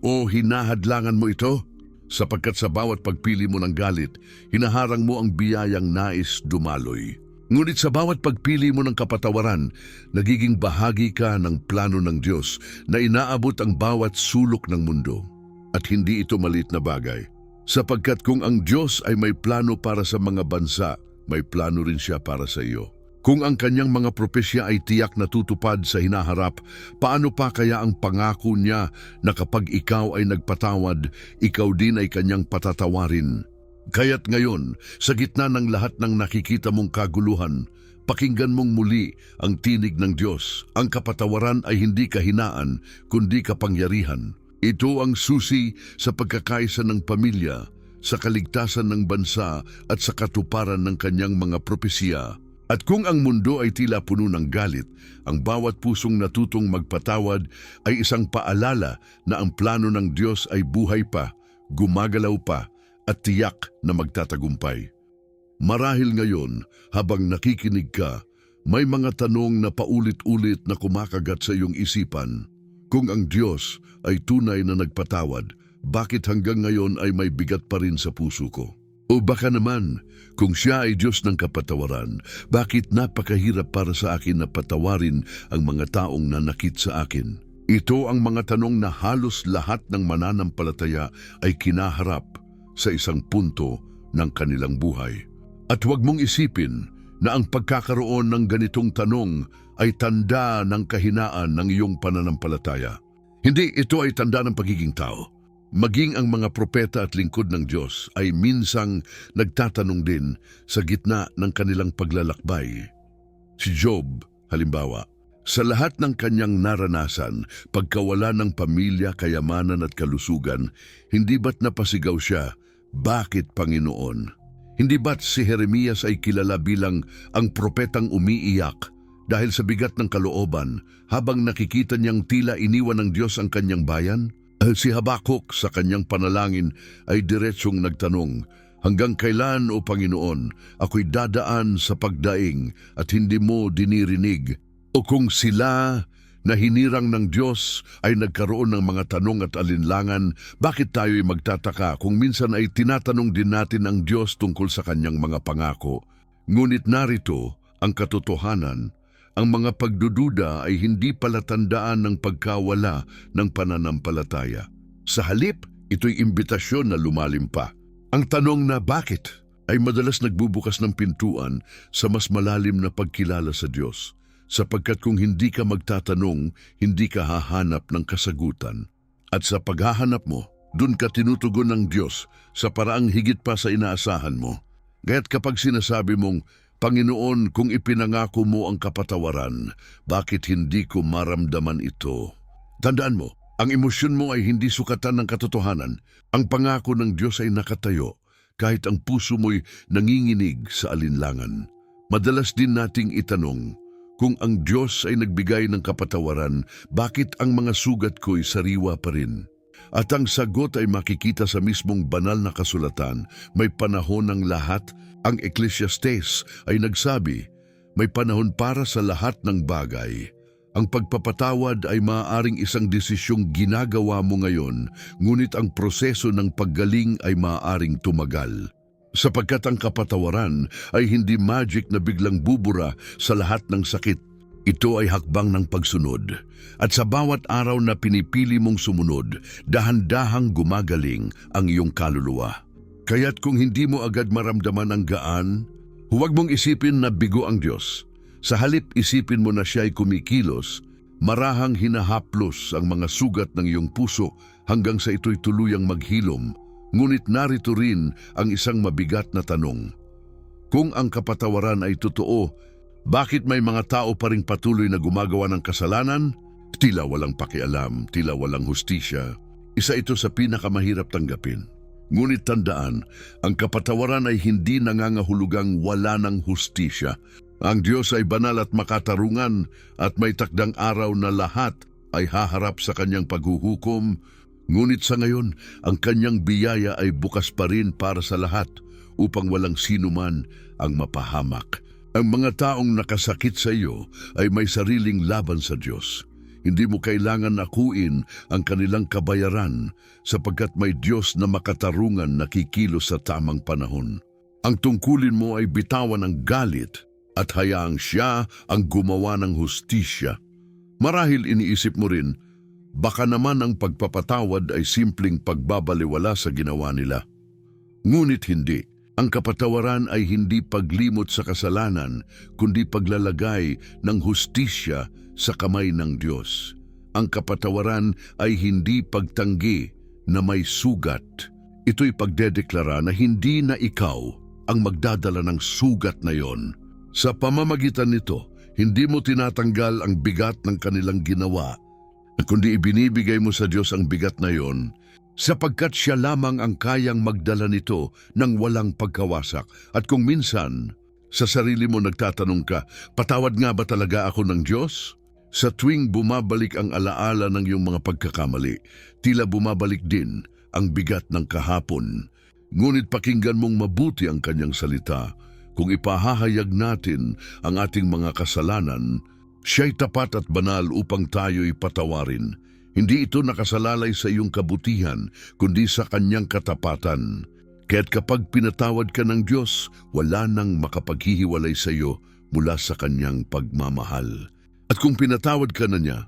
o hinahadlangan mo ito? Sapagkat sa bawat pagpili mo ng galit, hinaharang mo ang biyayang nais dumaloy. Ngunit sa bawat pagpili mo ng kapatawaran, nagiging bahagi ka ng plano ng Diyos na inaabot ang bawat sulok ng mundo. At hindi ito maliit na bagay. Sapagkat kung ang Diyos ay may plano para sa mga bansa, may plano rin siya para sa iyo. Kung ang kanyang mga propesya ay tiyak na tutupad sa hinaharap, paano pa kaya ang pangako niya na kapag ikaw ay nagpatawad, ikaw din ay kanyang patatawarin? Kaya't ngayon, sa gitna ng lahat ng nakikita mong kaguluhan, pakinggan mong muli ang tinig ng Diyos. Ang kapatawaran ay hindi kahinaan, kundi kapangyarihan. Ito ang susi sa pagkakaisa ng pamilya, sa kaligtasan ng bansa at sa katuparan ng kanyang mga propesiya. At kung ang mundo ay tila puno ng galit, ang bawat pusong natutong magpatawad ay isang paalala na ang plano ng Diyos ay buhay pa, gumagalaw pa, at tiyak na magtatagumpay. Marahil ngayon, habang nakikinig ka, may mga tanong na paulit-ulit na kumakagat sa iyong isipan. Kung ang Diyos ay tunay na nagpatawad, bakit hanggang ngayon ay may bigat pa rin sa puso ko? O baka naman, kung siya ay Diyos ng kapatawaran, bakit napakahirap para sa akin na patawarin ang mga taong nanakit sa akin? Ito ang mga tanong na halos lahat ng mananampalataya ay kinaharap sa isang punto ng kanilang buhay. At huwag mong isipin na ang pagkakaroon ng ganitong tanong ay tanda ng kahinaan ng iyong pananampalataya. Hindi, ito ay tanda ng pagiging tao. Maging ang mga propeta at lingkod ng Diyos ay minsang nagtatanong din sa gitna ng kanilang paglalakbay. Si Job, halimbawa, sa lahat ng kanyang naranasan, pagkawala ng pamilya, kayamanan at kalusugan, hindi ba't napasigaw siya, "Bakit, Panginoon?" Hindi ba't si Jeremias ay kilala bilang ang propetang umiiyak dahil sa bigat ng kalooban habang nakikita niyang tila iniwan ng Diyos ang kanyang bayan? Si Habakuk sa kanyang panalangin ay diretsong nagtanong, "Hanggang kailan, O Panginoon, ako'y dadaan sa pagdaing at hindi mo dinirinig?" O kung sila na hinirang ng Diyos ay nagkaroon ng mga tanong at alinlangan, bakit tayo'y magtataka kung minsan ay tinatanong din natin ang Diyos tungkol sa kanyang mga pangako? Ngunit narito ang katotohanan, ang mga pagdududa ay hindi palatandaan ng pagkawala ng pananampalataya. Sa halip, ito'y imbitasyon na lumalim pa. Ang tanong na bakit ay madalas nagbubukas ng pintuan sa mas malalim na pagkilala sa Diyos. Sapagkat kung hindi ka magtatanong, hindi ka hahanap ng kasagutan. At sa paghahanap mo, dun ka tinutugon ng Diyos sa paraang higit pa sa inaasahan mo. Kaya't kapag sinasabi mong, "Panginoon, kung ipinangako mo ang kapatawaran, bakit hindi ko maramdaman ito?" Tandaan mo, ang emosyon mo ay hindi sukatan ng katotohanan. Ang pangako ng Diyos ay nakatayo, kahit ang puso mo'y nanginginig sa alinlangan. Madalas din nating itanong, kung ang Diyos ay nagbigay ng kapatawaran, bakit ang mga sugat ko'y sariwa pa rin? At ang sagot ay makikita sa mismong banal na kasulatan. May panahon ng lahat. Ang Ecclesiastes ay nagsabi, may panahon para sa lahat ng bagay. Ang pagpapatawad ay maaaring isang desisyong ginagawa mo ngayon, ngunit ang proseso ng paggaling ay maaaring tumagal. Sapagkat ang kapatawaran ay hindi magic na biglang bubura sa lahat ng sakit. Ito ay hakbang ng pagsunod. At sa bawat araw na pinipili mong sumunod, dahan-dahang gumagaling ang iyong kaluluwa. Kaya't kung hindi mo agad maramdaman ang gaan, huwag mong isipin na bigo ang Diyos. Sa halip isipin mo na siya ay kumikilos, marahang hinahaplos ang mga sugat ng iyong puso hanggang sa ito'y tuluyang maghilom. Ngunit narito rin ang isang mabigat na tanong. Kung ang kapatawaran ay totoo, bakit may mga tao pa ring patuloy na gumagawa ng kasalanan? Tila walang pakialam, tila walang hustisya. Isa ito sa pinakamahirap tanggapin. Ngunit tandaan, ang kapatawaran ay hindi nangangahulugang wala ng hustisya. Ang Diyos ay banal at makatarungan at may takdang araw na lahat ay haharap sa kanyang paghuhukom. Ngunit sa ngayon, ang kanyang biyaya ay bukas pa rin para sa lahat upang walang sino man ang mapahamak. Ang mga taong nakasakit sa iyo ay may sariling laban sa Diyos. Hindi mo kailangan akuin ang kanilang kabayaran sapagkat may Diyos na makatarungan na kikilos sa tamang panahon. Ang tungkulin mo ay bitawan ang galit at hayaang siya ang gumawa ng hustisya. Marahil iniisip mo rin, baka naman ang pagpapatawad ay simpleng pagbabaliwala sa ginawa nila. Ngunit hindi. Ang kapatawaran ay hindi paglimot sa kasalanan, kundi paglalagay ng hustisya sa kamay ng Diyos. Ang kapatawaran ay hindi pagtanggi na may sugat. Ito'y pagdedeklara na hindi na ikaw ang magdadala ng sugat na yon. Sa pamamagitan nito, hindi mo tinatanggal ang bigat ng kanilang ginawa, kundi ibinibigay mo sa Diyos ang bigat na yon, sapagkat siya lamang ang kayang magdala nito ng walang pagkawasak. At kung minsan, sa sarili mo nagtatanong ka, patawad nga ba talaga ako ng Diyos? Sa tuwing bumabalik ang alaala ng iyong mga pagkakamali, tila bumabalik din ang bigat ng kahapon. Ngunit pakinggan mong mabuti ang kanyang salita. Kung ipahahayag natin ang ating mga kasalanan, siya'y tapat at banal upang tayo'y patawarin. Hindi ito nakasalalay sa iyong kabutihan, kundi sa kanyang katapatan. Kaya't kapag pinatawad ka ng Diyos, wala nang makapaghihiwalay sa iyo mula sa kanyang pagmamahal. At kung pinatawad ka na niya,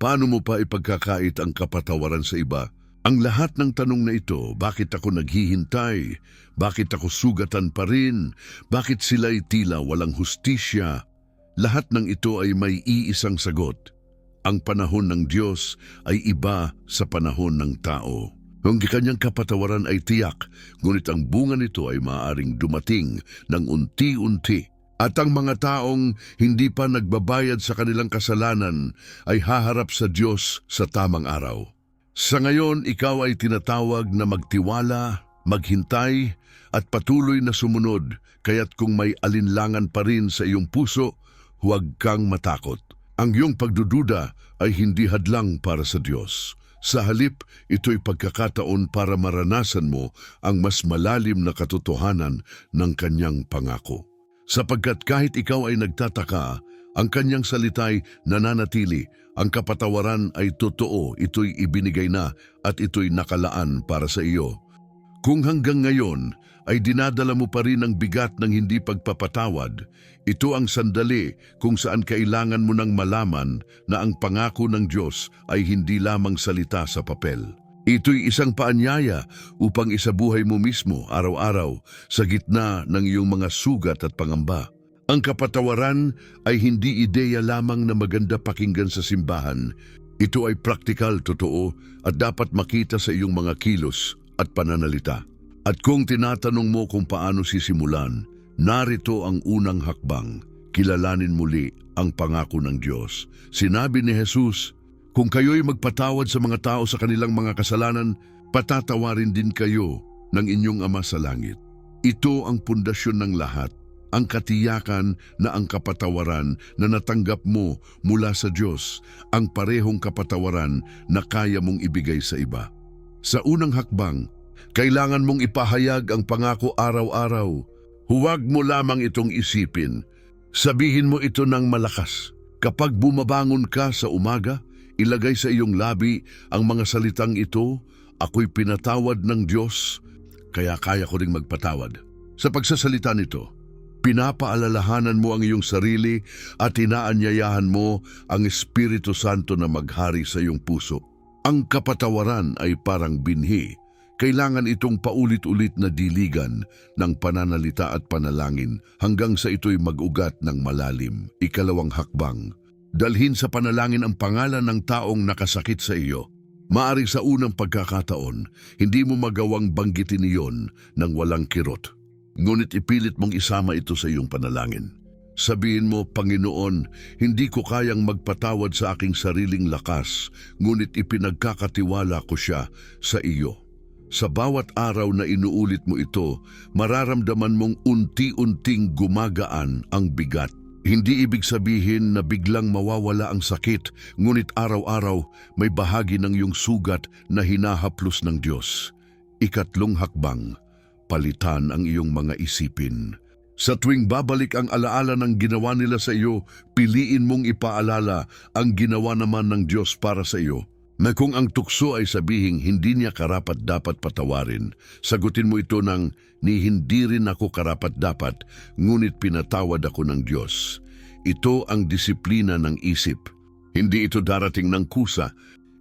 paano mo pa ipagkakait ang kapatawaran sa iba? Ang lahat ng tanong na ito, bakit ako naghihintay? Bakit ako sugatan pa rin? Bakit sila'y tila walang hustisya? Lahat ng ito ay may iisang sagot. Ang panahon ng Diyos ay iba sa panahon ng tao. Ang kanyang kapatawaran ay tiyak, ngunit ang bunga nito ay maaaring dumating ng unti-unti. At ang mga taong hindi pa nagbabayad sa kanilang kasalanan ay haharap sa Diyos sa tamang araw. Sa ngayon, ikaw ay tinatawag na magtiwala, maghintay, at patuloy na sumunod, kaya't kung may alinlangan pa rin sa iyong puso, huwag kang matakot. Ang iyong pagdududa ay hindi hadlang para sa Diyos. Sa halip, ito'y pagkakataon para maranasan mo ang mas malalim na katotohanan ng kanyang pangako. Sapagkat kahit ikaw ay nagtataka, ang kanyang salita'y nananatili, ang kapatawaran ay totoo, ito'y ibinigay na at ito'y nakalaan para sa iyo. Kung hanggang ngayon ay dinadala mo pa rin ang bigat ng hindi pagpapatawad, ito ang sandali kung saan kailangan mo nang malaman na ang pangako ng Diyos ay hindi lamang salita sa papel. Ito'y isang paanyaya upang isabuhay mo mismo araw-araw sa gitna ng iyong mga sugat at pangamba. Ang kapatawaran ay hindi ideya lamang na maganda pakinggan sa simbahan. Ito ay praktikal, totoo, at dapat makita sa iyong mga kilos at pananalita. At kung tinatanong mo kung paano sisimulan, narito ang unang hakbang. Kilalanin muli ang pangako ng Diyos. Sinabi ni Jesus, kung kayo'y magpatawad sa mga tao sa kanilang mga kasalanan, patatawarin din kayo ng inyong Ama sa langit. Ito ang pundasyon ng lahat. Ang katiyakan na ang kapatawaran na natanggap mo mula sa Diyos, ang parehong kapatawaran na kaya mong ibigay sa iba. Sa unang hakbang, kailangan mong ipahayag ang pangako araw-araw. Huwag mo lamang itong isipin. Sabihin mo ito ng malakas. Kapag bumabangon ka sa umaga, ilagay sa iyong labi ang mga salitang ito, ako'y pinatawad ng Diyos, kaya kaya ko ring magpatawad. Sa pagsasalita nito, pinapaalalahanan mo ang iyong sarili at inaanyayahan mo ang Espiritu Santo na maghari sa iyong puso. Ang kapatawaran ay parang binhi. Kailangan itong paulit-ulit na diligan ng pananalita at panalangin hanggang sa ito'y mag-ugat ng malalim. Ikalawang hakbang, dalhin sa panalangin ang pangalan ng taong nakasakit sa iyo. Maaring sa unang pagkakataon, hindi mo magawang banggitin iyon ng walang kirot. Ngunit ipilit mong isama ito sa iyong panalangin. Sabihin mo, Panginoon, hindi ko kayang magpatawad sa aking sariling lakas, ngunit ipinagkakatiwala ko siya sa iyo. Sa bawat araw na inuulit mo ito, mararamdaman mong unti-unting gumagaan ang bigat. Hindi ibig sabihin na biglang mawawala ang sakit, ngunit araw-araw may bahagi ng iyong sugat na hinahaplos ng Diyos. Ikatlong hakbang, palitan ang iyong mga isipin. Sa tuwing babalik ang alaala ng ginawa nila sa iyo, piliin mong ipaalala ang ginawa naman ng Diyos para sa iyo. Na kung ang tukso ay sabihing hindi niya karapat-dapat patawarin, sagutin mo ito ng, ni hindi rin ako karapat-dapat, ngunit pinatawad ako ng Diyos. Ito ang disiplina ng isip. Hindi ito darating ng kusa.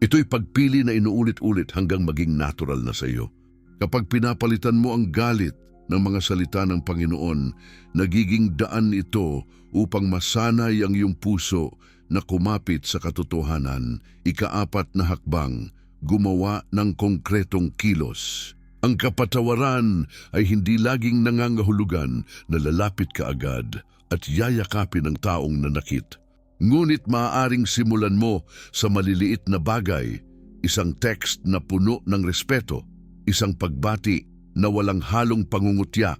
Ito'y pagpili na inuulit-ulit hanggang maging natural na sa iyo. Kapag pinapalitan mo ang galit ng mga salita ng Panginoon, nagiging daan ito upang masanay ang iyong puso na kumapit sa katotohanan. Ikaapat na hakbang, gumawa ng konkretong kilos. Ang kapatawaran ay hindi laging nangangahulugan na lalapit ka agad at yayakapin ang taong nanakit. Ngunit maaaring simulan mo sa maliliit na bagay, isang text na puno ng respeto, isang pagbati na walang halong pangungutya,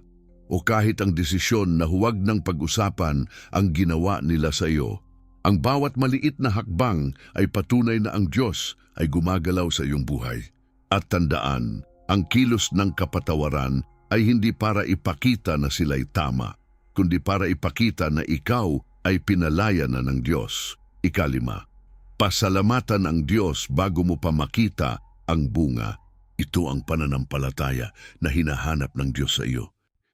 o kahit ang desisyon na huwag ng pag-usapan ang ginawa nila sa iyo. Ang bawat maliit na hakbang ay patunay na ang Diyos ay gumagalaw sa iyong buhay. At tandaan, ang kilos ng kapatawaran ay hindi para ipakita na sila'y tama, kundi para ipakita na ikaw ay pinalaya na ng Diyos. 5, pasalamatan ang Diyos bago mo pa makita ang bunga. Ito ang pananampalataya na hinahanap ng Diyos sa iyo.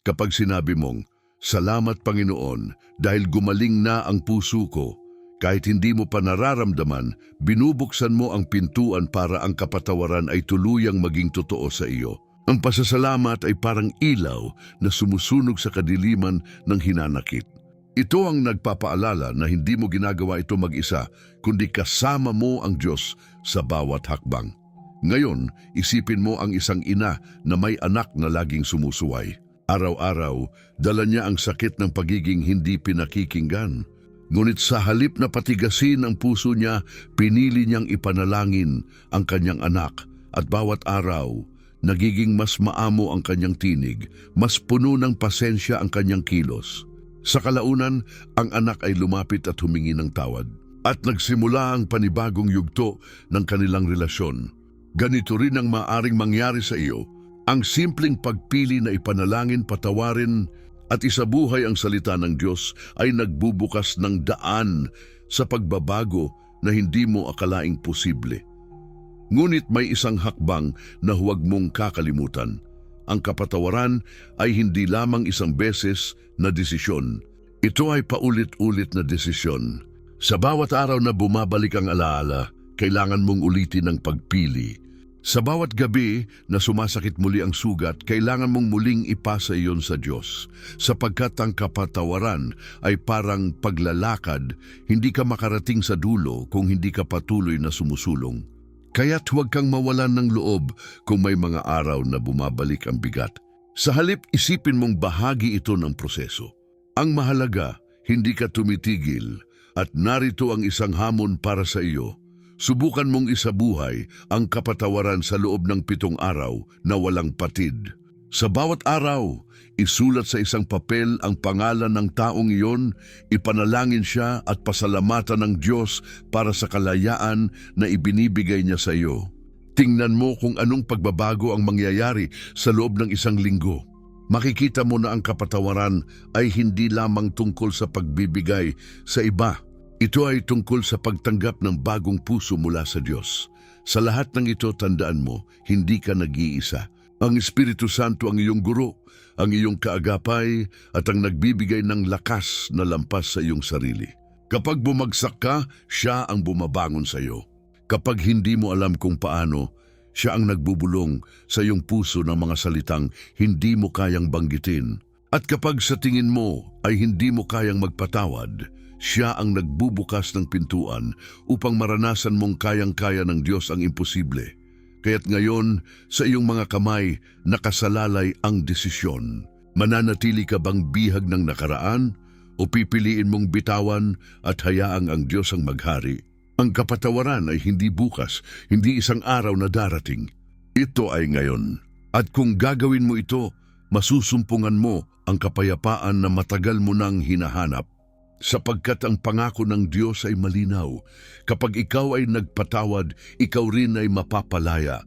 Kapag sinabi mong, "Salamat Panginoon dahil gumaling na ang puso ko," kahit hindi mo pa nararamdaman, binubuksan mo ang pintuan para ang kapatawaran ay tuluyang maging totoo sa iyo. Ang pasasalamat ay parang ilaw na sumusunog sa kadiliman ng hinanakit. Ito ang nagpapaalala na hindi mo ginagawa ito mag-isa, kundi kasama mo ang Diyos sa bawat hakbang. Ngayon, isipin mo ang isang ina na may anak na laging sumusuway. Araw-araw, dala niya ang sakit ng pagiging hindi pinakikinggan. Ngunit sa halip na patigasin ang puso niya, pinili niyang ipanalangin ang kanyang anak at bawat araw, nagiging mas maamo ang kanyang tinig, mas puno ng pasensya ang kanyang kilos. Sa kalaunan, ang anak ay lumapit at humingi ng tawad. At nagsimula ang panibagong yugto ng kanilang relasyon. Ganito rin ang maaring mangyari sa iyo. Ang simpleng pagpili na ipanalangin, patawarin, at isabuhay ang salita ng Diyos ay nagbubukas ng daan sa pagbabago na hindi mo akalaing posible. Ngunit may isang hakbang na huwag mong kakalimutan. Ang kapatawaran ay hindi lamang isang beses na desisyon. Ito ay paulit-ulit na desisyon. Sa bawat araw na bumabalik ang alaala, kailangan mong ulitin ang pagpili. Sa bawat gabi na sumasakit muli ang sugat, kailangan mong muling ipasa iyon sa Diyos. Sapagkat ang kapatawaran ay parang paglalakad, hindi ka makarating sa dulo kung hindi ka patuloy na sumusulong. Kaya't huwag kang mawalan ng loob kung may mga araw na bumabalik ang bigat. Sa halip, isipin mong bahagi ito ng proseso. Ang mahalaga, hindi ka tumitigil at narito ang isang hamon para sa iyo. Subukan mong isabuhay ang kapatawaran sa loob ng 7 araw na walang patid. Sa bawat araw, isulat sa isang papel ang pangalan ng taong iyon, ipanalangin siya at pasalamatan ng Diyos para sa kalayaan na ibinibigay niya sa iyo. Tingnan mo kung anong pagbabago ang mangyayari sa loob ng 1 linggo. Makikita mo na ang kapatawaran ay hindi lamang tungkol sa pagbibigay sa iba. Ito ay tungkol sa pagtanggap ng bagong puso mula sa Diyos. Sa lahat ng ito, tandaan mo, hindi ka nag-iisa. Ang Espiritu Santo ang iyong guro, ang iyong kaagapay, at ang nagbibigay ng lakas na lampas sa iyong sarili. Kapag bumagsak ka, siya ang bumabangon sa iyo. Kapag hindi mo alam kung paano, siya ang nagbubulong sa iyong puso ng mga salitang hindi mo kayang banggitin. At kapag sa tingin mo ay hindi mo kayang magpatawad, siya ang nagbubukas ng pintuan upang maranasan mong kayang-kaya ng Diyos ang imposible. Kaya't ngayon, sa iyong mga kamay, nakasalalay ang desisyon. Mananatili ka bang bihag ng nakaraan o pipiliin mong bitawan at hayaang ang Diyos ang maghari? Ang kapatawaran ay hindi bukas, hindi isang araw na darating. Ito ay ngayon. At kung gagawin mo ito, masusumpungan mo ang kapayapaan na matagal mo nang hinahanap. Sapagkat ang pangako ng Diyos ay malinaw. Kapag ikaw ay nagpatawad, ikaw rin ay mapapalaya.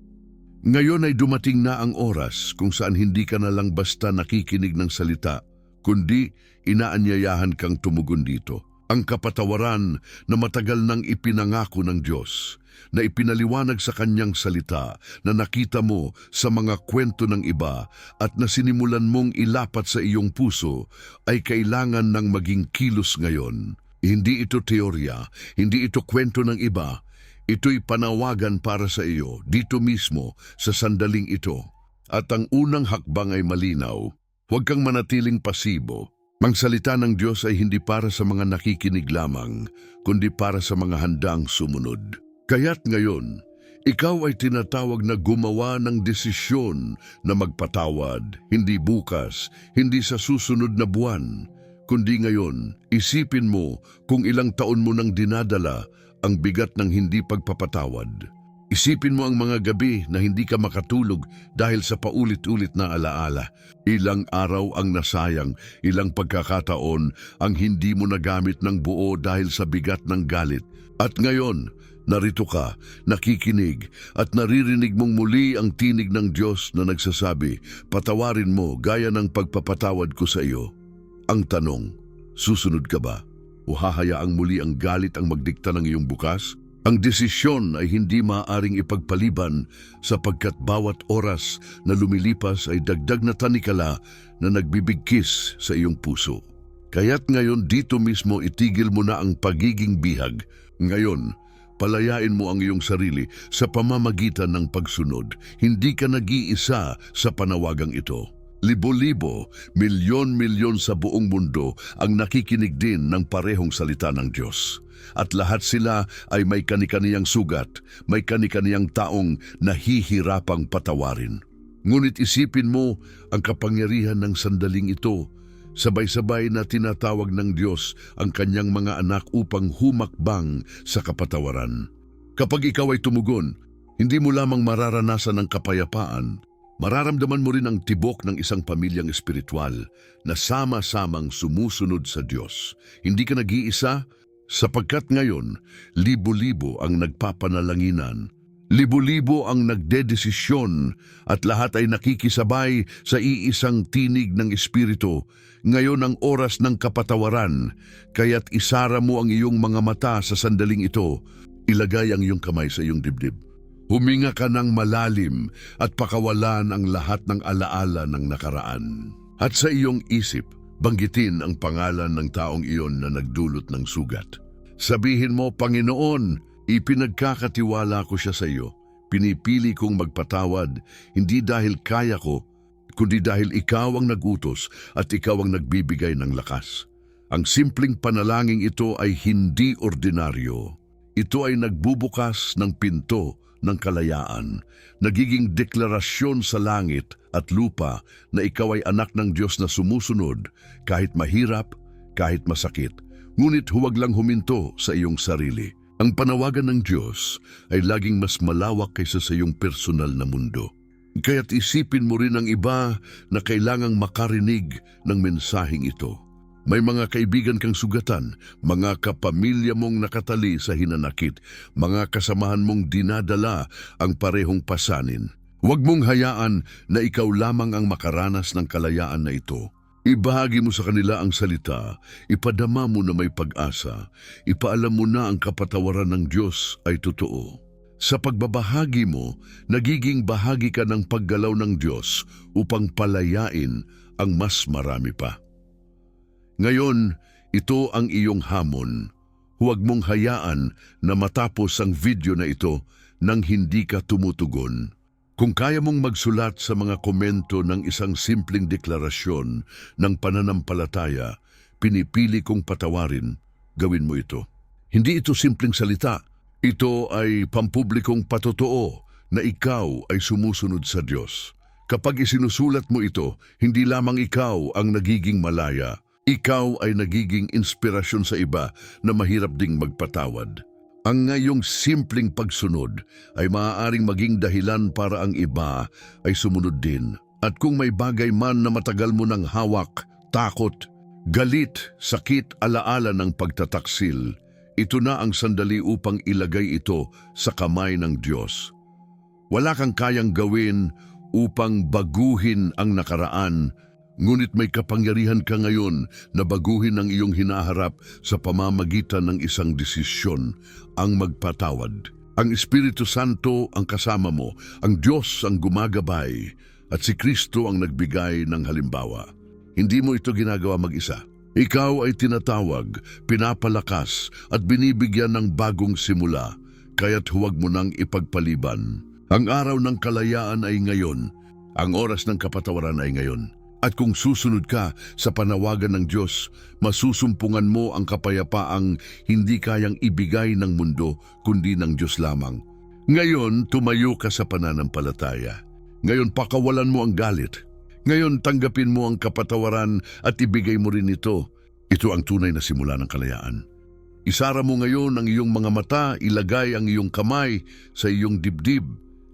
Ngayon ay dumating na ang oras kung saan hindi ka na lang basta nakikinig ng salita, kundi inaanyayahan kang tumugon dito. Ang kapatawaran na matagal nang ipinangako ng Diyos, na ipinaliwanag sa kanyang salita, na nakita mo sa mga kwento ng iba at na sinimulan mong ilapat sa iyong puso, ay kailangan ng maging kilos ngayon. Hindi ito teorya, hindi ito kwento ng iba. Ito'y panawagan para sa iyo, dito mismo, sa sandaling ito. At ang unang hakbang ay malinaw. Huwag kang manatiling pasibo. Ang salita ng Diyos ay hindi para sa mga nakikinig lamang, kundi para sa mga handang sumunod. Kaya't ngayon, ikaw ay tinatawag na gumawa ng desisyon na magpatawad, hindi bukas, hindi sa susunod na buwan, kundi ngayon. Isipin mo kung ilang taon mo nang dinadala ang bigat ng hindi pagpapatawad. Isipin mo ang mga gabi na hindi ka makatulog dahil sa paulit-ulit na alaala. Ilang araw ang nasayang, ilang pagkakataon ang hindi mo nagamit ng buo dahil sa bigat ng galit. At ngayon, Narito ka, nakikinig, at naririnig mong muli ang tinig ng Diyos na nagsasabi, patawarin mo gaya ng pagpapatawad ko sa iyo. Ang tanong, susunod ka ba? O hahayaang muli ang galit ang magdikta ng iyong bukas? Ang desisyon ay hindi maaaring ipagpaliban sapagkat bawat oras na lumilipas ay dagdag na tanikala na nagbibigkis sa iyong puso. Kaya't ngayon dito mismo itigil mo na ang pagiging bihag. Ngayon, palayain mo ang iyong sarili sa pamamagitan ng pagsunod. Hindi ka nag-iisa sa panawagang ito. Libo-libo, milyon-milyon sa buong mundo ang nakikinig din ng parehong salita ng Diyos. At lahat sila ay may kani-kaniyang sugat, may kani-kaniyang taong nahihirapang patawarin. Ngunit isipin mo ang kapangyarihan ng sandaling ito. Sabay-sabay na tinatawag ng Diyos ang kanyang mga anak upang humakbang sa kapatawaran. Kapag ikaw ay tumugon, hindi mo lamang mararanasan ng kapayapaan, mararamdaman mo rin ang tibok ng isang pamilyang espiritual na sama-samang sumusunod sa Diyos. Hindi ka nag-iisa sapagkat ngayon, libo-libo ang nagpapanalanginan. Libo-libo ang nagdedesisyon at lahat ay nakikisabay sa iisang tinig ng Espiritu. Ngayon ang oras ng kapatawaran, kaya't isara mo ang iyong mga mata sa sandaling ito. Ilagay ang iyong kamay sa iyong dibdib. Huminga ka ng malalim at pakawalan ang lahat ng alaala ng nakaraan. At sa iyong isip, banggitin ang pangalan ng taong iyon na nagdulot ng sugat. Sabihin mo, Panginoon, ipinagkakatiwala ko siya sa iyo. Pinipili kong magpatawad, hindi dahil kaya ko, kundi dahil ikaw ang nagutos at ikaw ang nagbibigay ng lakas. Ang simpleng panalangin ito ay hindi ordinaryo. Ito ay nagbubukas ng pinto ng kalayaan, nagiging deklarasyon sa langit at lupa na ikaw ay anak ng Diyos na sumusunod kahit mahirap, kahit masakit. Ngunit huwag lang huminto sa iyong sarili. Ang panawagan ng Diyos ay laging mas malawak kaysa sa iyong personal na mundo. Kaya't isipin mo rin ang iba na kailangang makarinig ng mensaheng ito. May mga kaibigan kang sugatan, mga kapamilya mong nakatali sa hinanakit, mga kasamahan mong dinadala ang parehong pasanin. Huwag mong hayaan na ikaw lamang ang makaranas ng kalayaan na ito. Ibahagi mo sa kanila ang salita, ipadama mo na may pag-asa, ipaalam mo na ang kapatawaran ng Diyos ay totoo. Sa pagbabahagi mo, nagiging bahagi ka ng paggalaw ng Diyos upang palayain ang mas marami pa. Ngayon, ito ang iyong hamon. Huwag mong hayaan na matapos ang video na ito nang hindi ka tumutugon. Kung kaya mong magsulat sa mga komento ng isang simpleng deklarasyon ng pananampalataya, pinipili kong patawarin, gawin mo ito. Hindi ito simpleng salita. Ito ay pampublikong patotoo na ikaw ay sumusunod sa Diyos. Kapag isinusulat mo ito, hindi lamang ikaw ang nagiging malaya. Ikaw ay nagiging inspirasyon sa iba na mahirap ding magpatawad. Ang ngayong simpleng pagsunod ay maaaring maging dahilan para ang iba ay sumunod din. At kung may bagay man na matagal mo ng hawak, takot, galit, sakit, alaala ng pagtataksil, ito na ang sandali upang ilagay ito sa kamay ng Diyos. Wala kang kayang gawin upang baguhin ang nakaraan, ngunit may kapangyarihan ka ngayon na baguhin ang iyong hinaharap sa pamamagitan ng isang desisyon, ang magpatawad. Ang Espiritu Santo ang kasama mo, ang Diyos ang gumagabay, at si Kristo ang nagbigay ng halimbawa. Hindi mo ito ginagawa mag-isa. Ikaw ay tinatawag, pinapalakas, at binibigyan ng bagong simula, kaya't huwag mo nang ipagpaliban. Ang araw ng kalayaan ay ngayon, ang oras ng kapatawaran ay ngayon. At kung susunod ka sa panawagan ng Diyos, masusumpungan mo ang kapayapaang hindi kayang ibigay ng mundo kundi ng Diyos lamang. Ngayon, tumayo ka sa pananampalataya. Ngayon, pakawalan mo ang galit. Ngayon, tanggapin mo ang kapatawaran at ibigay mo rin ito. Ito ang tunay na simula ng kalayaan. Isara mo ngayon ang iyong mga mata, ilagay ang iyong kamay sa iyong dibdib,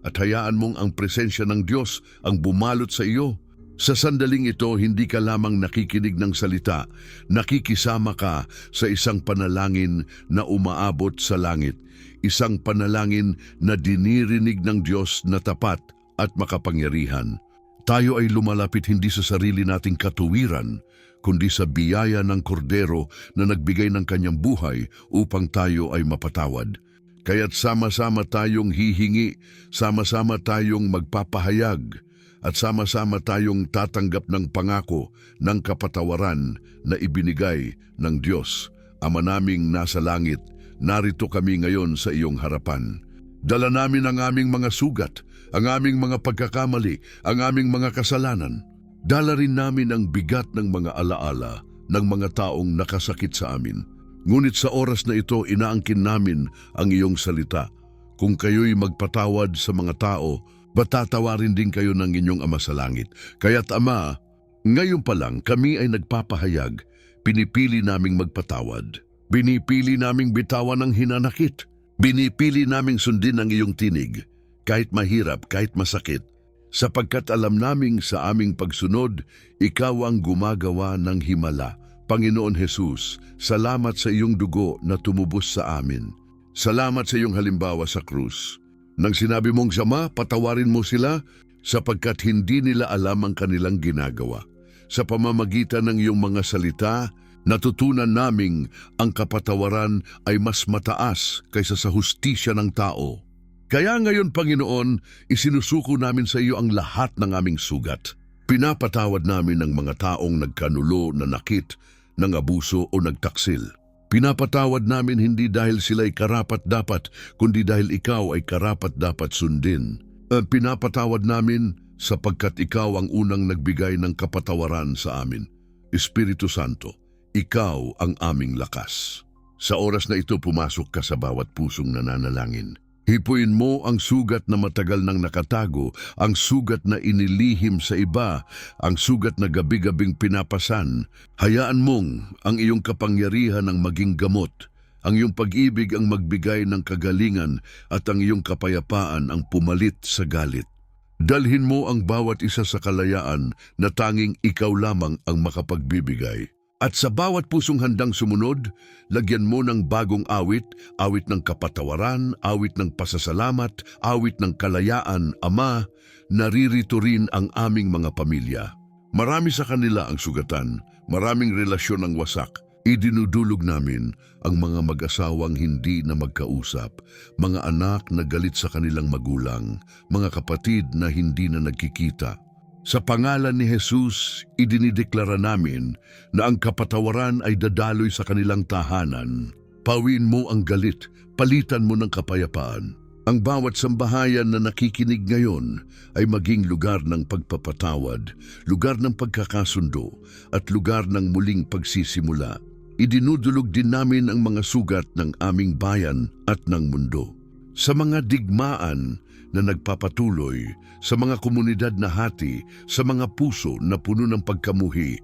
at hayaan mong ang presensya ng Diyos ang bumalot sa iyo. Sa sandaling ito, hindi ka lamang nakikinig ng salita, nakikisama ka sa isang panalangin na umaabot sa langit, isang panalangin na dinirinig ng Diyos na tapat at makapangyarihan. Tayo ay lumalapit hindi sa sarili nating katuwiran, kundi sa biyaya ng Kordero na nagbigay ng kanyang buhay upang tayo ay mapatawad. Kaya't sama-sama tayong hihingi, sama-sama tayong magpapahayag, at sama-sama tayong tatanggap ng pangako ng kapatawaran na ibinigay ng Diyos. Ama naming nasa langit, narito kami ngayon sa iyong harapan. Dala namin ang aming mga sugat, ang aming mga pagkakamali, ang aming mga kasalanan. Dala rin namin ang bigat ng mga alaala ng mga taong nakasakit sa amin. Ngunit sa oras na ito, inaangkin namin ang iyong salita. Kung kayo'y magpatawad sa mga tao, batatawarin din kayo ng inyong Ama sa langit. Kaya't Ama, ngayon pa lang kami ay nagpapahayag, pinipili naming magpatawad. Binipili naming bitawan ang hinanakit. Binipili naming sundin ang iyong tinig, kahit mahirap, kahit masakit. Sapagkat alam naming sa aming pagsunod, ikaw ang gumagawa ng himala. Panginoon Jesus, salamat sa iyong dugo na tumubos sa amin. Salamat sa iyong halimbawa sa krus. Nang sinabi mong Ama, patawarin mo sila sapagkat hindi nila alam ang kanilang ginagawa. Sa pamamagitan ng iyong mga salita, natutunan naming ang kapatawaran ay mas mataas kaysa sa hustisya ng tao. Kaya ngayon, Panginoon, isinusuko namin sa iyo ang lahat ng aming sugat. Pinapatawad namin ang mga taong nagkanulo, nanakit, ng abuso o nagtaksil. Pinapatawad namin hindi dahil sila'y karapat-dapat, kundi dahil ikaw ay karapat-dapat sundin. Pinapatawad namin sapagkat ikaw ang unang nagbigay ng kapatawaran sa amin. Espiritu Santo, ikaw ang aming lakas. Sa oras na ito, pumasok ka sa bawat pusong nananalangin. Hipuin mo ang sugat na matagal nang nakatago, ang sugat na inilihim sa iba, ang sugat na gabi-gabing pinapasan. Hayaan mong ang iyong kapangyarihan ang maging gamot, ang iyong pag-ibig ang magbigay ng kagalingan at ang iyong kapayapaan ang pumalit sa galit. Dalhin mo ang bawat isa sa kalayaan na tanging ikaw lamang ang makapagbibigay. At sa bawat pusong handang sumunod, lagyan mo ng bagong awit, awit ng kapatawaran, awit ng pasasalamat, awit ng kalayaan. Ama, naririto rin ang aming mga pamilya. Marami sa kanila ang sugatan, maraming relasyon ang wasak. Idinudulog namin ang mga mag-asawang hindi na magkausap, mga anak na galit sa kanilang magulang, mga kapatid na hindi na nagkikita. Sa pangalan ni Jesus, idinideklara namin na ang kapatawaran ay dadaloy sa kanilang tahanan. Pawin mo ang galit, palitan mo ng kapayapaan. Ang bawat sambahayan na nakikinig ngayon ay maging lugar ng pagpapatawad, lugar ng pagkakasundo, at lugar ng muling pagsisimula. Idinudulog din namin ang mga sugat ng aming bayan at ng mundo. Sa mga digmaan na nagpapatuloy, sa mga komunidad na hati, sa mga puso na puno ng pagkamuhi,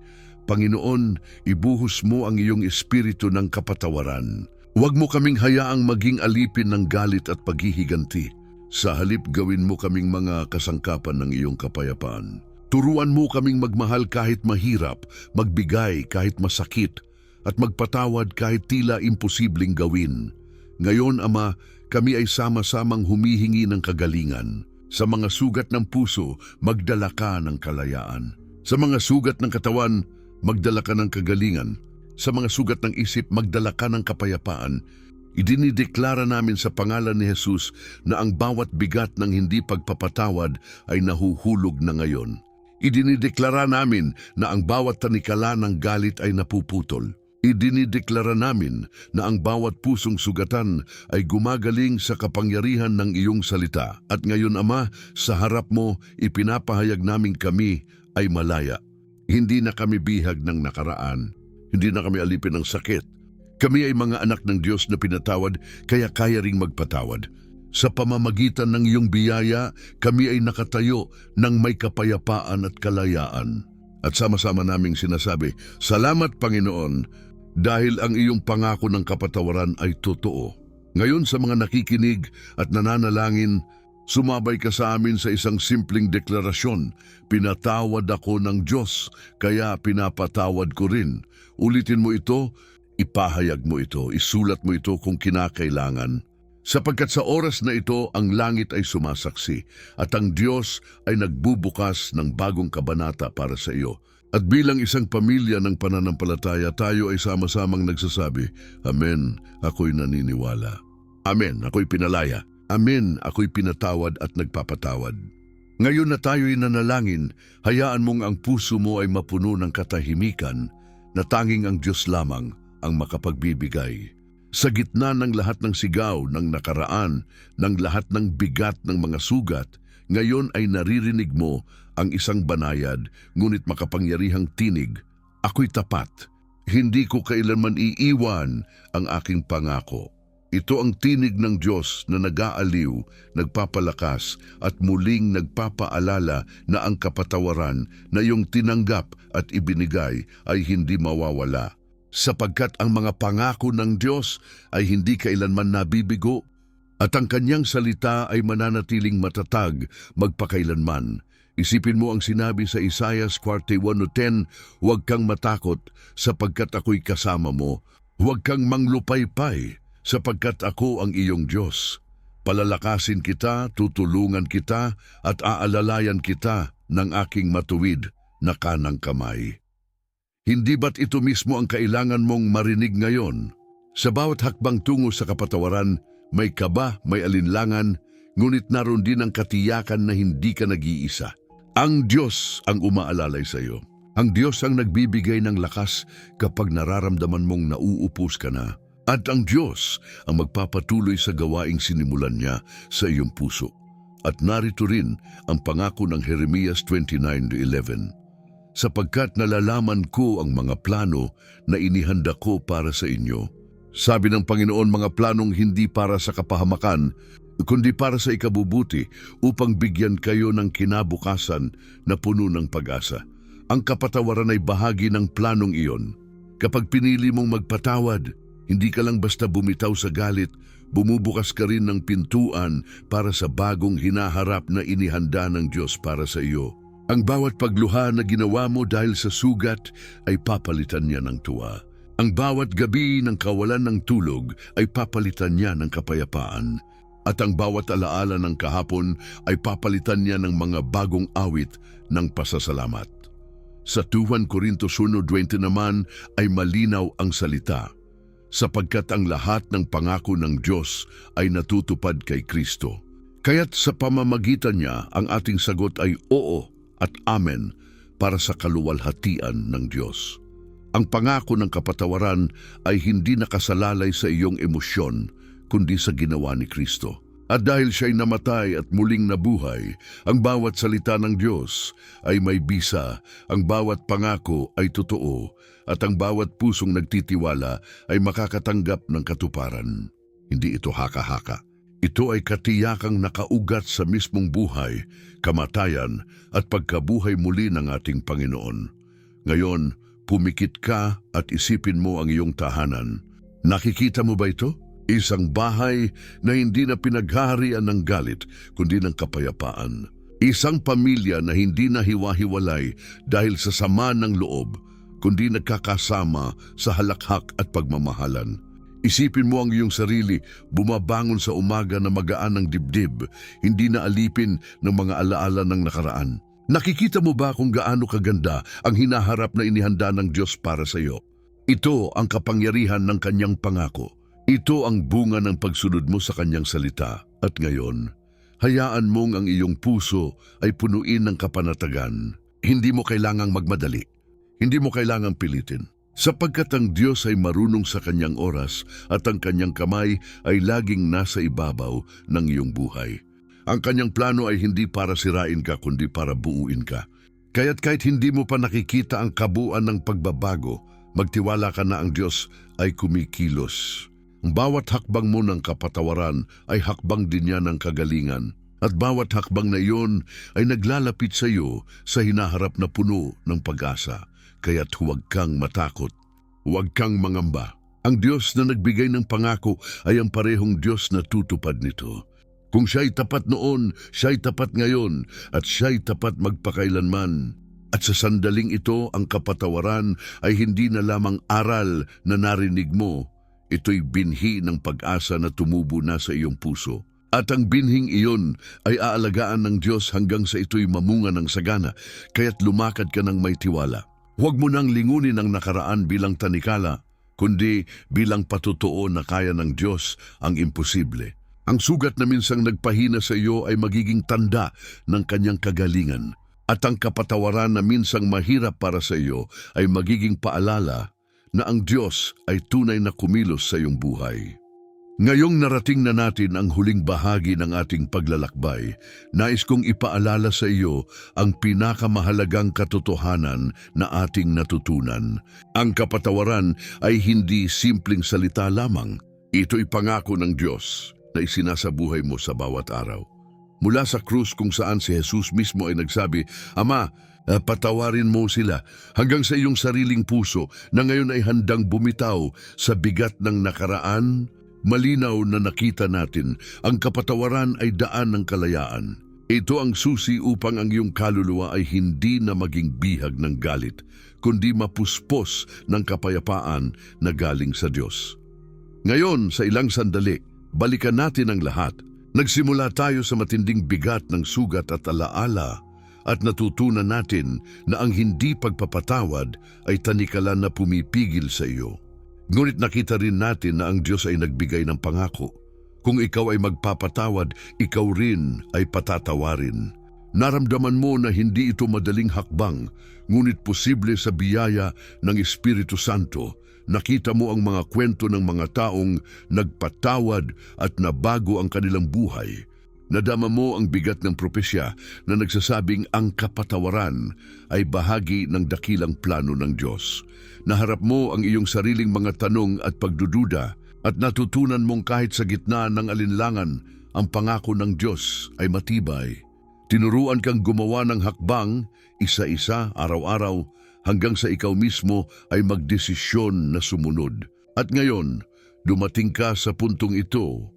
Panginoon, ibuhos mo ang iyong espiritu ng kapatawaran. Huwag mo kaming hayaang maging alipin ng galit at paghihiganti. Sa halip, gawin mo kaming mga kasangkapan ng iyong kapayapaan. Turuan mo kaming magmahal kahit mahirap, magbigay kahit masakit, at magpatawad kahit tila imposibleng gawin. Ngayon, Ama, kami ay sama-samang humihingi ng kagalingan. Sa mga sugat ng puso, magdala ka ng kalayaan. Sa mga sugat ng katawan, magdala ka ng kagalingan. Sa mga sugat ng isip, magdala ka ng kapayapaan. Idinideklara namin sa pangalan ni Jesus na ang bawat bigat ng hindi pagpapatawad ay nahuhulog na ngayon. Idinideklara namin na ang bawat tanikala ng galit ay napuputol. Idinideklara namin na ang bawat pusong sugatan ay gumagaling sa kapangyarihan ng iyong salita. At ngayon, Ama, sa harap mo, ipinapahayag namin kami ay malaya. Hindi na kami bihag ng nakaraan. Hindi na kami alipin ng sakit. Kami ay mga anak ng Diyos na pinatawad, kaya kaya ring magpatawad. Sa pamamagitan ng iyong biyaya, kami ay nakatayo ng may kapayapaan at kalayaan. At sama-sama naming sinasabi, salamat Panginoon, dahil ang iyong pangako ng kapatawaran ay totoo. Ngayon sa mga nakikinig at nananalangin, Sumabay ka sa amin sa isang simpleng deklarasyon. Pinatawad ako ng Diyos, kaya pinapatawad ko rin. Ulitin mo ito, ipahayag mo ito, isulat mo ito kung kinakailangan. Sapagkat sa oras na ito, ang langit ay sumasaksi at ang Diyos ay nagbubukas ng bagong kabanata para sa iyo. At bilang isang pamilya ng pananampalataya, tayo ay sama-samang nagsasabi, Amen, ako'y naniniwala. Amen, ako'y pinalaya. Amen, ako'y pinatawad at nagpapatawad. Ngayon na tayo'y nanalangin, hayaan mong ang puso mo ay mapuno ng katahimikan na tanging ang Diyos lamang ang makapagbibigay. Sa gitna ng lahat ng sigaw, ng nakaraan, ng lahat ng bigat ng mga sugat, ngayon ay naririnig mo ang isang banayad, ngunit makapangyarihang tinig, ako'y tapat. Hindi ko kailanman iiwan ang aking pangako. Ito ang tinig ng Diyos na nag-aaliw, nagpapalakas at muling nagpapaalala na ang kapatawaran na iyong tinanggap at ibinigay ay hindi mawawala. Sapagkat ang mga pangako ng Diyos ay hindi kailanman nabibigo at ang kanyang salita ay mananatiling matatag magpakailanman. Isipin mo ang sinabi sa Isaiah 41:10, Huwag kang matakot sapagkat ako'y kasama mo. Huwag kang manglupaypay sapagkat ako ang iyong Diyos. Palalakasin kita, tutulungan kita, at aalalayan kita ng aking matuwid na kanang kamay. Hindi ba't ito mismo ang kailangan mong marinig ngayon? Sa bawat hakbang tungo sa kapatawaran, may kaba, may alinlangan, ngunit naroon din ang katiyakan na hindi ka nag-iisa. Ang Diyos ang umaalalay sa iyo. Ang Diyos ang nagbibigay ng lakas kapag nararamdaman mong nauupos ka na. At ang Diyos ang magpapatuloy sa gawaing sinimulan niya sa iyong puso. At narito rin ang pangako ng Jeremias 29:11. Sapagkat nalalaman ko ang mga plano na inihanda ko para sa inyo. Sabi ng Panginoon, mga planong hindi para sa kapahamakan, kundi para sa ikabubuti upang bigyan kayo ng kinabukasan na puno ng pag-asa. Ang kapatawaran ay bahagi ng planong iyon. Kapag pinili mong magpatawad, hindi ka lang basta bumitaw sa galit, bumubukas ka rin ng pintuan para sa bagong hinaharap na inihanda ng Diyos para sa iyo. Ang bawat pagluha na ginawa mo dahil sa sugat ay papalitan niya ng tuwa. Ang bawat gabi ng kawalan ng tulog ay papalitan niya ng kapayapaan. At ang bawat alaala ng kahapon ay papalitan niya ng mga bagong awit ng pasasalamat. Sa 2 Korintos 1:20 naman ay malinaw ang salita. Sapagkat ang lahat ng pangako ng Diyos ay natutupad kay Kristo. Kaya't sa pamamagitan niya, ang ating sagot ay oo at amen para sa kaluwalhatian ng Diyos. Ang pangako ng kapatawaran ay hindi nakasalalay sa iyong emosyon, kundi sa ginawa ni Kristo. At dahil siya'y namatay at muling nabuhay, ang bawat salita ng Diyos ay may bisa, ang bawat pangako ay totoo, at ang bawat pusong nagtitiwala ay makakatanggap ng katuparan. Hindi ito haka-haka. Ito ay katiyakang nakaugat sa mismong buhay, kamatayan at pagkabuhay muli ng ating Panginoon. Ngayon, pumikit ka at isipin mo ang iyong tahanan. Nakikita mo ba ito? Isang bahay na hindi na pinaghaharian ng galit, kundi ng kapayapaan. Isang pamilya na hindi na hiwa-hiwalay dahil sa sama ng loob, kundi nagkakasama sa halakhak at pagmamahalan. Isipin mo ang iyong sarili, bumabangon sa umaga na magaan ng dibdib, hindi na alipin ng mga alaala ng nakaraan. Nakikita mo ba kung gaano kaganda ang hinaharap na inihanda ng Diyos para sa iyo? Ito ang kapangyarihan ng kanyang pangako. Ito ang bunga ng pagsunod mo sa kanyang salita. At ngayon, hayaan mong ang iyong puso ay punuin ng kapanatagan. Hindi mo kailangang magmadali. Hindi mo kailangang pilitin. Sapagkat ang Diyos ay marunong sa kanyang oras at ang kanyang kamay ay laging nasa ibabaw ng iyong buhay. Ang kanyang plano ay hindi para sirain ka kundi para buuin ka. Kaya't kahit hindi mo pa nakikita ang kabuuan ng pagbabago, magtiwala ka na ang Diyos ay kumikilos. Ang bawat hakbang mo ng kapatawaran ay hakbang din niya ng kagalingan. At bawat hakbang na iyon ay naglalapit sa iyo sa hinaharap na puno ng pag-asa. Kaya't huwag kang matakot, huwag kang mangamba. Ang Diyos na nagbigay ng pangako ay ang parehong Diyos na tutupad nito. Kung siya'y tapat noon, siya'y tapat ngayon, at siya'y tapat magpakailanman. At sa sandaling ito, ang kapatawaran ay hindi na lamang aral na narinig mo. Ito'y binhi ng pag-asa na tumubo na sa iyong puso. At ang binhing iyon ay aalagaan ng Diyos hanggang sa ito'y mamunga ng sagana, kaya't lumakad ka ng may tiwala. Huwag mo nang lingunin ang nakaraan bilang tanikala, kundi bilang patutuo na kaya ng Diyos ang imposible. Ang sugat na minsang nagpahina sa iyo ay magiging tanda ng kanyang kagalingan. At ang kapatawaran na minsang mahirap para sa iyo ay magiging paalala na ang Diyos ay tunay na kumilos sa iyong buhay. Ngayong narating na natin ang huling bahagi ng ating paglalakbay, nais kong ipaalala sa iyo ang pinakamahalagang katotohanan na ating natutunan. Ang kapatawaran ay hindi simpleng salita lamang. Ito'y pangako ng Diyos na isinasabuhay mo sa bawat araw. Mula sa krus kung saan si Jesus mismo ay nagsabi, Ama, patawarin mo sila, hanggang sa iyong sariling puso na ngayon ay handang bumitaw sa bigat ng nakaraan, malinaw na nakita natin ang kapatawaran ay daan ng kalayaan. Ito ang susi upang ang iyong kaluluwa ay hindi na maging bihag ng galit, kundi mapuspos ng kapayapaan na galing sa Diyos. Ngayon, sa ilang sandali, balikan natin ang lahat. Nagsimula tayo sa matinding bigat ng sugat at alaala at natutunan natin na ang hindi pagpapatawad ay tanikalan na pumipigil sa iyo. Ngunit nakita rin natin na ang Diyos ay nagbigay ng pangako. Kung ikaw ay magpapatawad, ikaw rin ay patatawarin. Naramdaman mo na hindi ito madaling hakbang, ngunit posible sa biyaya ng Espiritu Santo. Nakita mo ang mga kwento ng mga taong nagpatawad at nabago ang kanilang buhay. Nadama mo ang bigat ng propesya na nagsasabing ang kapatawaran ay bahagi ng dakilang plano ng Diyos. Naharap mo ang iyong sariling mga tanong at pagdududa at natutunan mong kahit sa gitna ng alinlangan, ang pangako ng Diyos ay matibay. Tinuruan kang gumawa ng hakbang, isa-isa, araw-araw, hanggang sa ikaw mismo ay magdesisyon na sumunod. At ngayon, dumating ka sa puntong ito,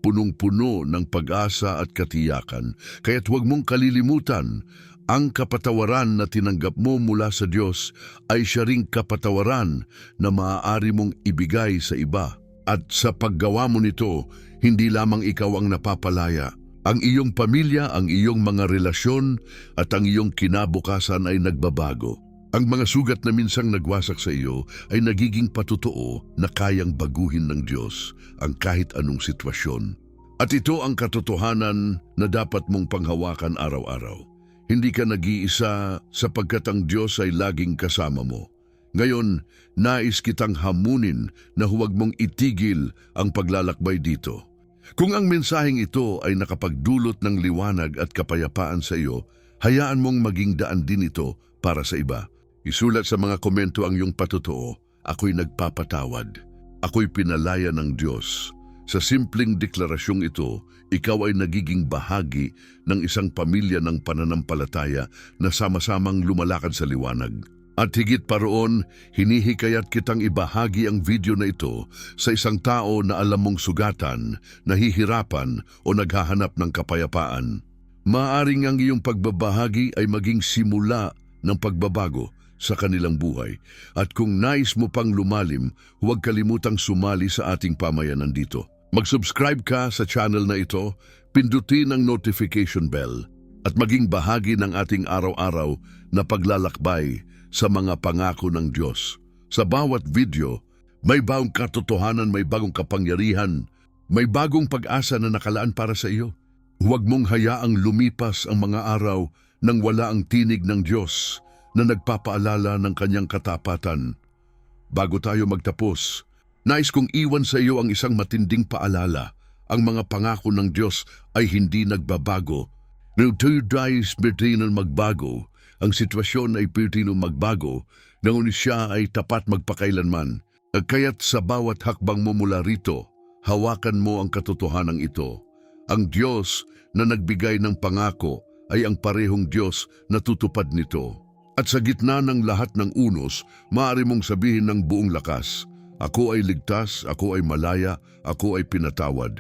punong-puno ng pag-asa at katiyakan. Kaya't huwag mong kalilimutan, ang kapatawaran na tinanggap mo mula sa Diyos ay siya ring kapatawaran na maaari mong ibigay sa iba. At sa paggawa mo nito, hindi lamang ikaw ang napapalaya. Ang iyong pamilya, ang iyong mga relasyon at ang iyong kinabukasan ay nagbabago. Ang mga sugat na minsang nagwasak sa iyo ay nagiging patutuo na kayang baguhin ng Diyos ang kahit anong sitwasyon. At ito ang katotohanan na dapat mong panghawakan araw-araw. Hindi ka nag-iisa sapagkat ang Diyos ay laging kasama mo. Ngayon, nais kitang hamunin na huwag mong itigil ang paglalakbay dito. Kung ang mensaheng ito ay nakapagdulot ng liwanag at kapayapaan sa iyo, hayaan mong maging daan din ito para sa iba. Isulat sa mga komento ang iyong patutuo, ako'y nagpapatawad. Ako'y pinalaya ng Diyos. Sa simpleng deklarasyong ito, ikaw ay nagiging bahagi ng isang pamilya ng pananampalataya na sama-samang lumalakad sa liwanag. At higit pa roon, hinihikayat kitang ibahagi ang video na ito sa isang tao na alam mong sugatan, nahihirapan o naghahanap ng kapayapaan. Maaring ang iyong pagbabahagi ay maging simula ng pagbabago sa kanilang buhay. At kung nais mo pang lumalim, huwag kalimutang sumali sa ating pamayanan dito. Mag-subscribe ka sa channel na ito, pindutin ang notification bell, at maging bahagi ng ating araw-araw na paglalakbay sa mga pangako ng Diyos. Sa bawat video, may bagong katotohanan, may bagong kapangyarihan, may bagong pag-asa na nakalaan para sa iyo. Huwag mong hayaang lumipas ang mga araw nang wala ang tinig ng Diyos na nagpapaalala ng kanyang katapatan. Bago tayo magtapos, nais kong iwan sa iyo ang isang matinding paalala. Ang mga pangako ng Diyos ay hindi nagbabago. Nung tayo pertinong magbago, ang sitwasyon ay pertinong magbago, ngunit siya ay tapat magpakailanman. Kaya't sa bawat hakbang mo mula rito, hawakan mo ang katotohanan ito. Ang Diyos na nagbigay ng pangako ay ang parehong Diyos na tutupad nito. At sa gitna ng lahat ng unos, maaari mong sabihin ng buong lakas, ako ay ligtas, ako ay malaya, ako ay pinatawad.